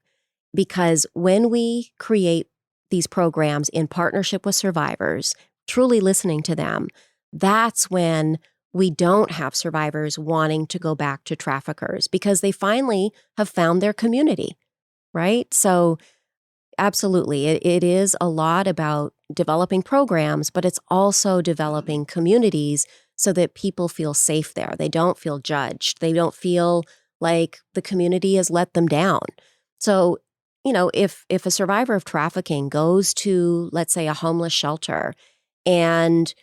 Because when we create these programs in partnership with survivors, truly listening to them, that's when we don't have survivors wanting to go back to traffickers because they finally have found their community, right? So absolutely, it is a lot about developing programs, but it's also developing communities so that people feel safe there. They don't feel judged. They don't feel like the community has let them down. So, if a survivor of trafficking goes to, let's say, a homeless shelter and,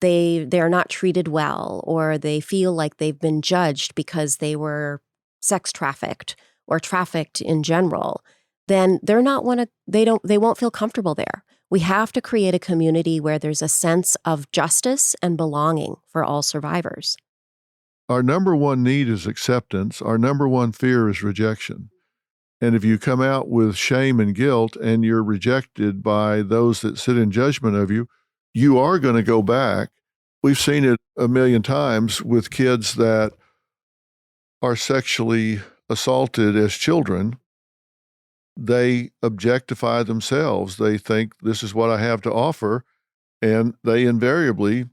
they're not treated well, or they feel like they've been judged because they were sex trafficked or trafficked in general, then they won't feel comfortable there. We have to create a community where there's a sense of justice and belonging for all survivors. Our number one need is acceptance. Our number one fear is rejection. And if you come out with shame and guilt and you're rejected by those that sit in judgment of you, you are going to go back. We've seen it a million times with kids that are sexually assaulted as children. They objectify themselves. They think this is what I have to offer, and they invariably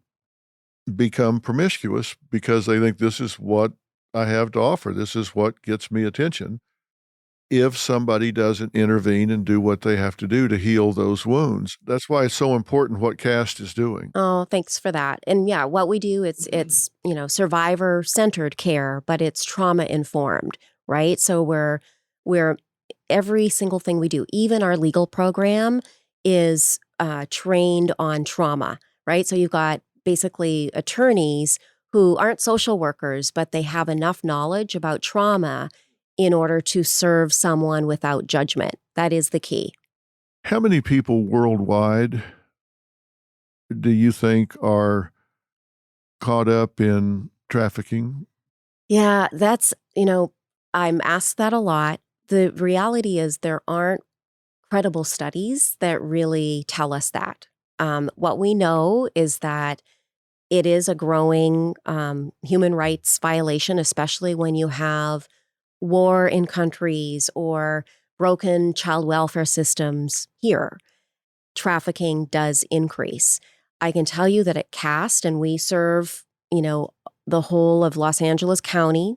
become promiscuous because they think this is what I have to offer. This is what gets me attention. If somebody doesn't intervene and do what they have to do to heal those wounds. That's why it's so important what CAST is doing. Oh, thanks for that. And yeah, what we do, it's survivor-centered care, but it's trauma-informed, right? So we're every single thing we do, even our legal program, is trained on trauma, right? So you've got basically attorneys who aren't social workers, but they have enough knowledge about trauma in order to serve someone without judgment. That is the key. How many people worldwide do you think are caught up in trafficking? Yeah, that's, I'm asked that a lot. The reality is there aren't credible studies that really tell us that. What we know is that it is a growing human rights violation, especially when you have war in countries or broken child welfare systems here. Trafficking does increase. I can tell you that at CAST, and we serve, the whole of Los Angeles County,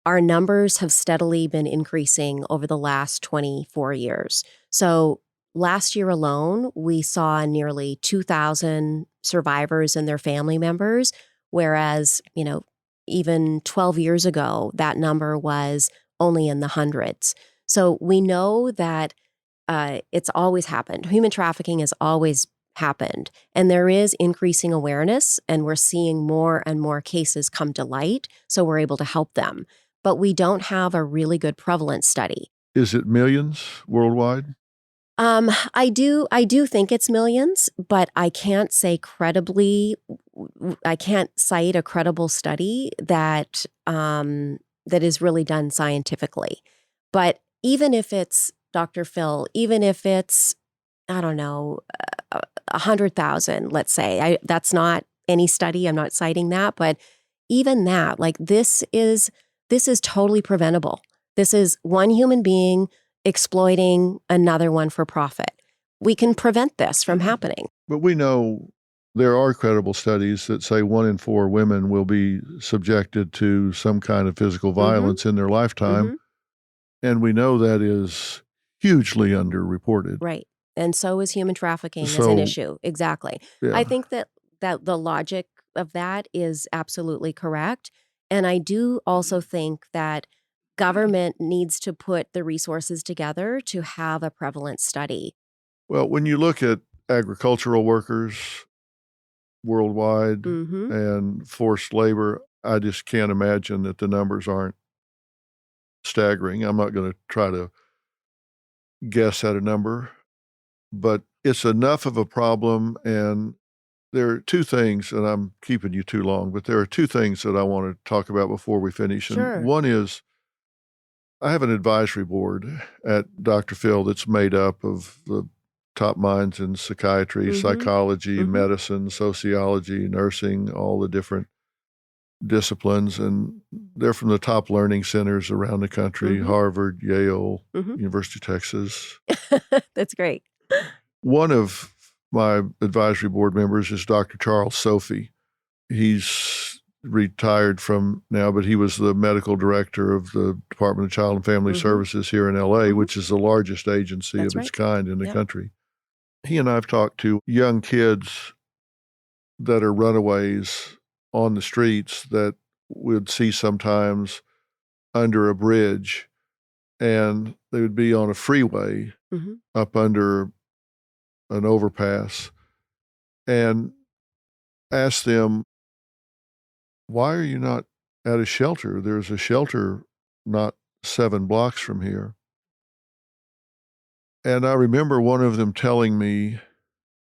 our numbers have steadily been increasing over the last 24 years. So last year alone, we saw nearly 2,000 survivors and their family members, whereas, even 12 years ago, that number was only in the hundreds. So we know that it's always happened. Human trafficking has always happened. And there is increasing awareness, and we're seeing more and more cases come to light, so we're able to help them. But we don't have a really good prevalence study. Is it millions worldwide? I do think it's millions, but I can't say credibly. I can't cite a credible study that is really done scientifically. But even if it's, Dr. Phil, even if it's, I don't know, 100,000, let's say, that's not any study. I'm not citing that, but even that, like this is totally preventable. This is one human being exploiting another one for profit. We can prevent this from happening. But we know there are credible studies that say 1 in 4 women will be subjected to some kind of physical violence in their lifetime. And we know that is hugely underreported. Right. And so is human trafficking as an So, issue. Exactly. yeah. I think that the logic of that is absolutely correct. And I do also think that government needs to put the resources together to have a prevalence study. Well, when you look at agricultural workers worldwide Mm-hmm. and forced labor, I just can't imagine that the numbers aren't staggering. I'm not going to try to guess at a number, but it's enough of a problem. And there are 2 things, and I'm keeping you too long, but there are 2 things that I want to talk about before we finish. Sure. And one is I have an advisory board at Dr. Phil that's made up of the top minds in psychiatry, psychology, medicine, sociology, nursing, all the different disciplines. And they're from the top learning centers around the country, Harvard, Yale, University of Texas. That's great. One of my advisory board members is Dr. Charles Sophie. He's retired from now, but he was the medical director of the Department of Child and Family Services here in LA, which is the largest agency That's of its right. kind in the country. He and I have talked to young kids that are runaways on the streets that we'd see sometimes under a bridge, and they would be on a freeway up under an overpass, and ask them, why are you not at a shelter? There's a shelter not 7 blocks from here. And I remember one of them telling me,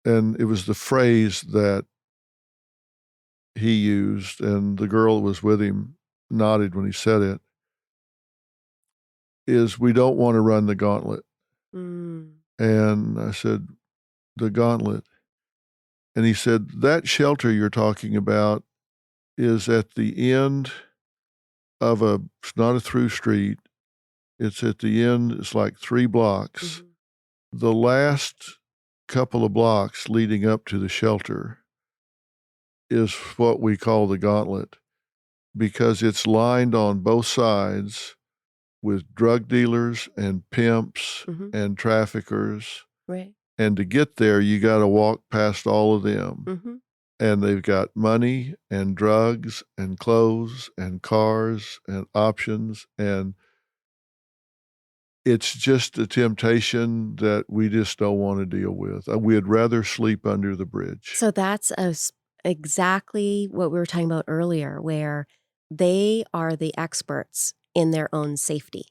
and it was the phrase that he used, and the girl that was with him nodded when he said it, is we don't want to run the gauntlet. And I said, the gauntlet. And he said, that shelter you're talking about is at the end of it's not a through street. It's at the end, it's like 3 blocks. The last couple of blocks leading up to the shelter is what we call the gauntlet, because it's lined on both sides with drug dealers and pimps and traffickers. Right. And to get there, you got to walk past all of them. And they've got money and drugs and clothes and cars and options. And it's just a temptation that we just don't want to deal with. We'd rather sleep under the bridge. So that's exactly what we were talking about earlier, where they are the experts in their own safety,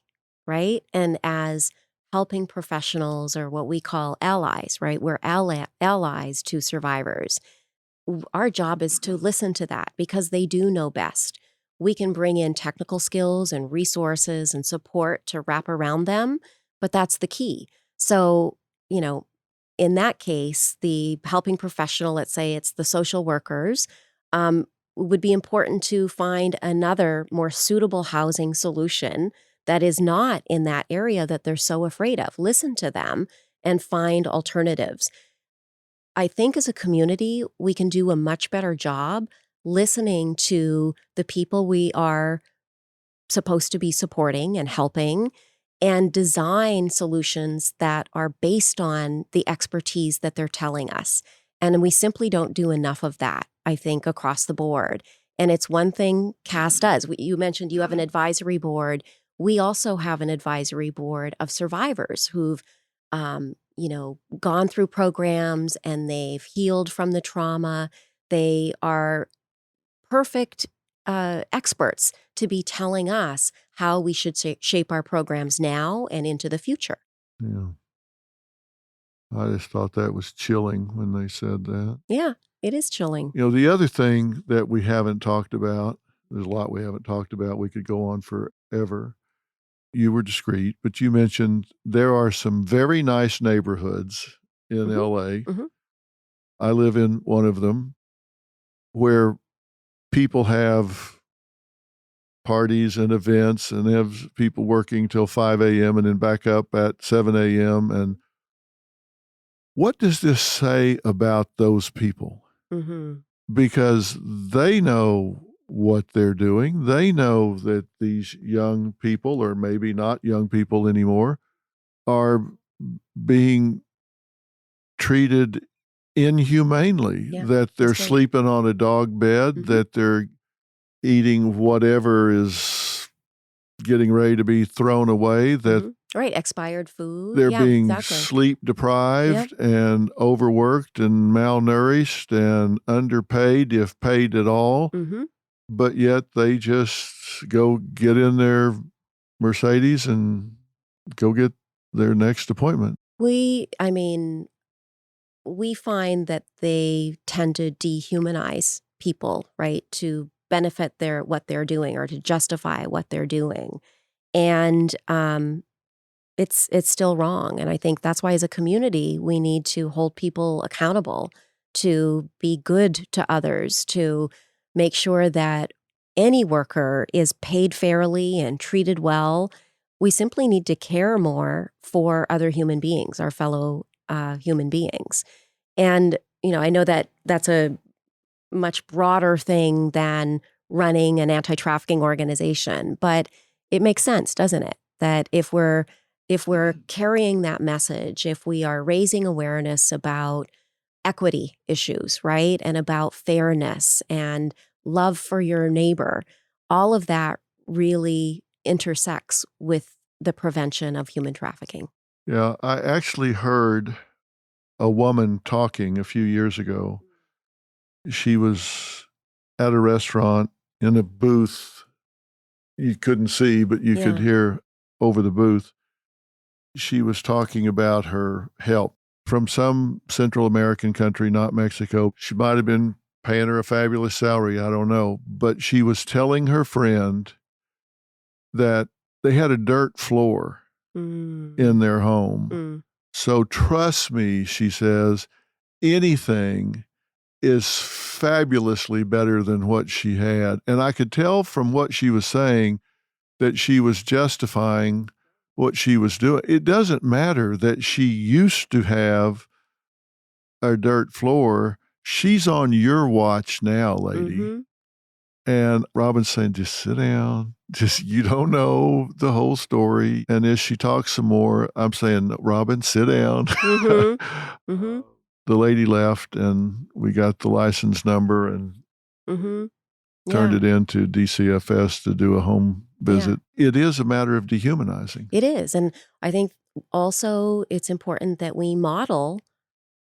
right? And as helping professionals, or what we call allies, right? We're allies to survivors. Our job is to listen to that because they do know best. We can bring in technical skills and resources and support to wrap around them, but that's the key. So, in that case, the helping professional, let's say it's the social workers, would be important to find another more suitable housing solution that is not in that area that they're so afraid of. Listen to them and find alternatives. I think as a community, we can do a much better job listening to the people we are supposed to be supporting and helping, and design solutions that are based on the expertise that they're telling us. And we simply don't do enough of that, I think, across the board. And it's one thing CAS does. You mentioned you have an advisory board. We also have an advisory board of survivors who've gone through programs and they've healed from the trauma. They are perfect experts to be telling us how we should shape our programs now and into the future. Yeah. I just thought that was chilling when they said that. Yeah, it is chilling. The other thing that we haven't talked about, there's a lot we haven't talked about. We could go on forever. You were discreet, but you mentioned there are some very nice neighborhoods in LA. I live in one of them where people have parties and events and have people working till 5 a.m. and then back up at 7 a.m. And what does this say about those people? Mm-hmm. because they know what they're doing. They know that these young people, or maybe not young people anymore, are being treated inhumanely, Yeah, that they're that's right. sleeping on a dog bed, that they're eating whatever is getting ready to be thrown away, that Right, expired food. they're Yeah, being exactly. sleep deprived and overworked and malnourished and underpaid, if paid at all. Mm-hmm. But yet they just go get in their Mercedes and go get their next appointment. We find that they tend to dehumanize people, right, to benefit what they're doing or to justify what they're doing. And it's still wrong. And I think that's why as a community, we need to hold people accountable to be good to others, to make sure that any worker is paid fairly and treated well. We simply need to care more for other human beings, our fellow human beings. And, I know that that's a much broader thing than running an anti-trafficking organization, but it makes sense, doesn't it? That if we're carrying that message, if we are raising awareness about equity issues, right? And about fairness and love for your neighbor, all of that really intersects with the prevention of human trafficking. Yeah, I actually heard a woman talking a few years ago. She was at a restaurant in a booth. You couldn't see, but you could Yeah. hear over the booth. She was talking about her help from some Central American country, not Mexico. She might have been paying her a fabulous salary, I don't know. But she was telling her friend that they had a dirt floor in their home. So trust me, she says, anything is fabulously better than what she had. And I could tell from what she was saying that she was justifying what she was doing. It doesn't matter that she used to have a dirt floor. She's on your watch now, lady. And Robin's saying, just sit down. You don't know the whole story. And as she talks some more, I'm saying, Robin, sit down. The lady left, and we got the license number and turned it into DCFS to do a home visit. Yeah. It is a matter of dehumanizing. It is. And I think also it's important that we model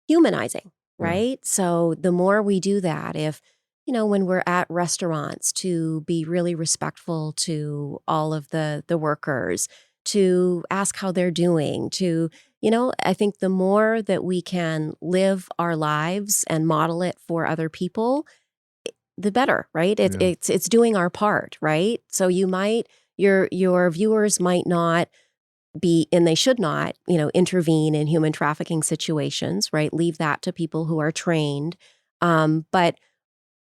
humanizing, right? So the more we do that, if, when we're at restaurants, to be really respectful to all of the workers, to ask how they're doing, to, I think the more that we can live our lives and model it for other people, the better, right? It's doing our part, right? So your viewers might not be, and they should not, intervene in human trafficking situations, right? Leave that to people who are trained. But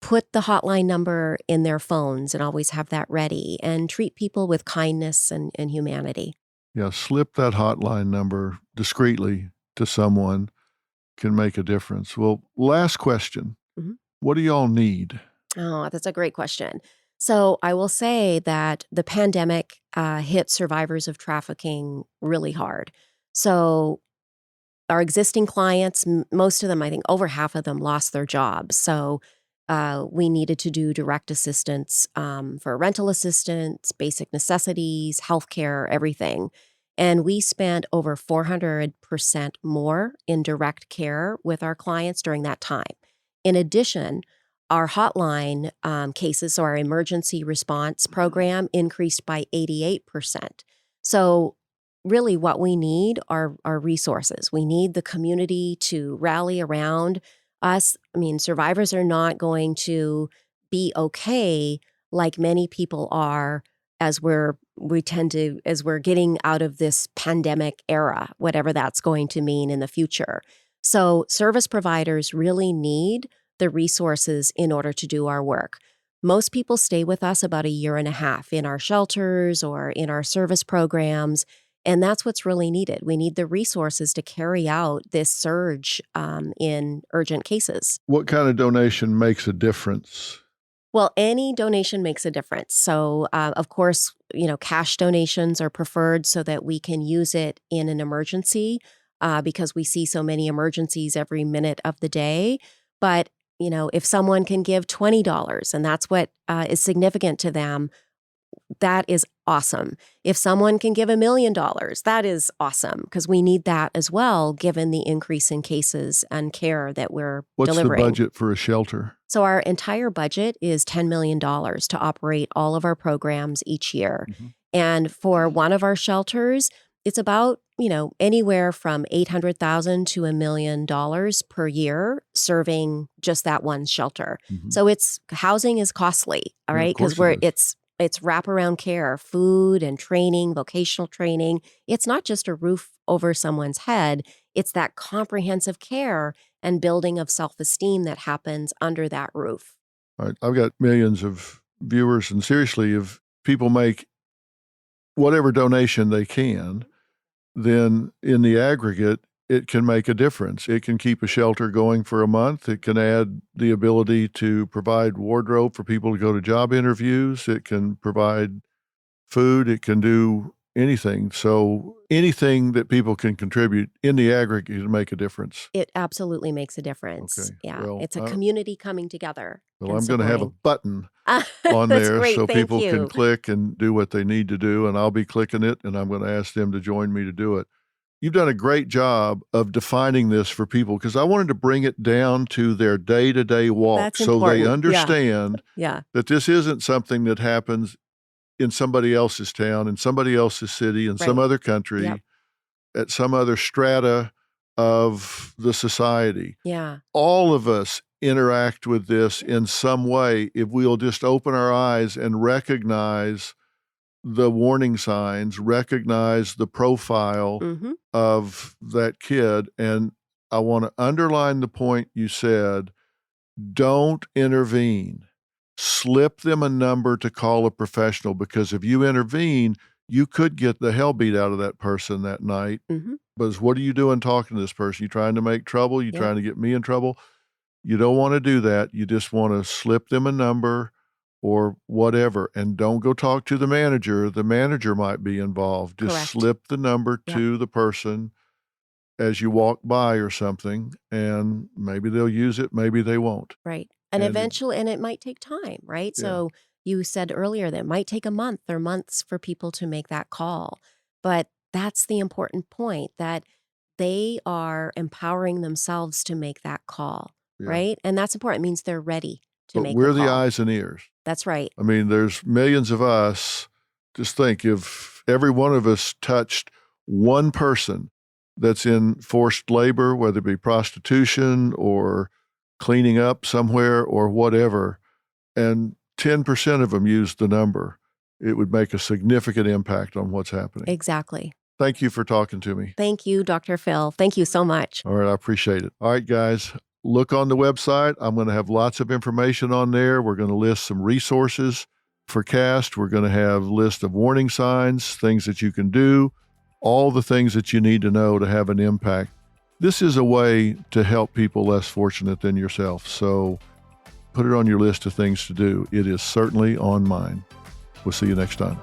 put the hotline number in their phones and always have that ready, and treat people with kindness and humanity. Yeah, slip that hotline number discreetly to someone can make a difference. Well, last question. What do y'all need? Oh, that's a great question. So I will say that the pandemic hit survivors of trafficking really hard. So our existing clients, most of them, I think over half of them, lost their jobs. So we needed to do direct assistance for rental assistance, basic necessities, healthcare, everything. And we spent over 400% more in direct care with our clients during that time. In addition, our hotline cases, so our emergency response program, increased by 88%. So really what we need are resources. We need the community to rally around us. I mean, survivors are not going to be okay like many people are as we're getting out of this pandemic era, whatever that's going to mean in the future. So service providers really need the resources in order to do our work. Most people stay with us about a year and a half in our shelters or in our service programs. And that's what's really needed. We need the resources to carry out this surge in urgent cases. What kind of donation makes a difference? Well, any donation makes a difference. So, of course, cash donations are preferred so that we can use it in an emergency because we see so many emergencies every minute of the day. But, if someone can give $20 and that's what is significant to them, that is awesome. If someone can give $1 million, that is awesome because we need that as well, given the increase in cases and care that we're delivering. What's the budget for a shelter? So our entire budget is $10 million to operate all of our programs each year. Mm-hmm. And for one of our shelters, it's about, anywhere from $800,000 to $1 million per year serving just that one shelter. Mm-hmm. So housing is costly, all right? Because it's wraparound care, food and training, vocational training. It's not just a roof over someone's head. It's that comprehensive care and building of self-esteem that happens under that roof. All right. I've got millions of viewers, and seriously, if people make whatever donation they can, then in the aggregate, it can make a difference. It can keep a shelter going for a month. It can add the ability to provide wardrobe for people to go to job interviews. It can provide food. It can do anything. So anything that people can contribute in the aggregate can make a difference. It absolutely makes a difference. Okay. Yeah. Well, it's a community coming together. Well, I'm going to have a button on That's there great. so Thank people you. can click and do what they need to do, and I'll be clicking it, and I'm going to ask them to join me to do it. You've done a great job of defining this for people because I wanted to bring it down to their day-to-day walk. That's so important. They understand Yeah. that this isn't something that happens in somebody else's town, in somebody else's city, in some Right. other country, Yep. at some other strata of the society. Yeah. All of us interact with this in some way if we'll just open our eyes and recognize the warning signs, recognize the profile Mm-hmm. of that kid. And I want to underline the point you said, don't intervene. Slip them a number to call a professional, because if you intervene, you could get the hell beat out of that person that night. Mm-hmm. But what are you doing talking to this person? You trying to make trouble? You Yeah. trying to get me in trouble? You don't want to do that. You just want to slip them a number or whatever. And don't go talk to the manager. The manager might be involved. Just Correct. slip the number Yep. to the person as you walk by or something, and maybe they'll use it, maybe they won't. Right. And And- eventually, and it might take time, right? Yeah. So you said earlier that it might take a month or months for people to make that call. But that's the important point, that they are empowering themselves to make that call, Yeah. right? And that's important. It means they're ready to But make we're the the call. eyes and ears. That's right. I mean, there's millions of us. Just think, if every one of us touched one person that's in forced labor, whether it be prostitution or cleaning up somewhere or whatever, and 10% of them used the number, it would make a significant impact on what's happening. Exactly. Thank you for talking to me. Thank you, Dr. Phil. Thank you so much. All right, I appreciate it. All right, guys, look on the website. I'm going to have lots of information on there. We're going to list some resources for CAST. We're going to have a list of warning signs, things that you can do, all the things that you need to know to have an impact. This is a way to help people less fortunate than yourself. So put it on your list of things to do. It is certainly on mine. We'll see you next time.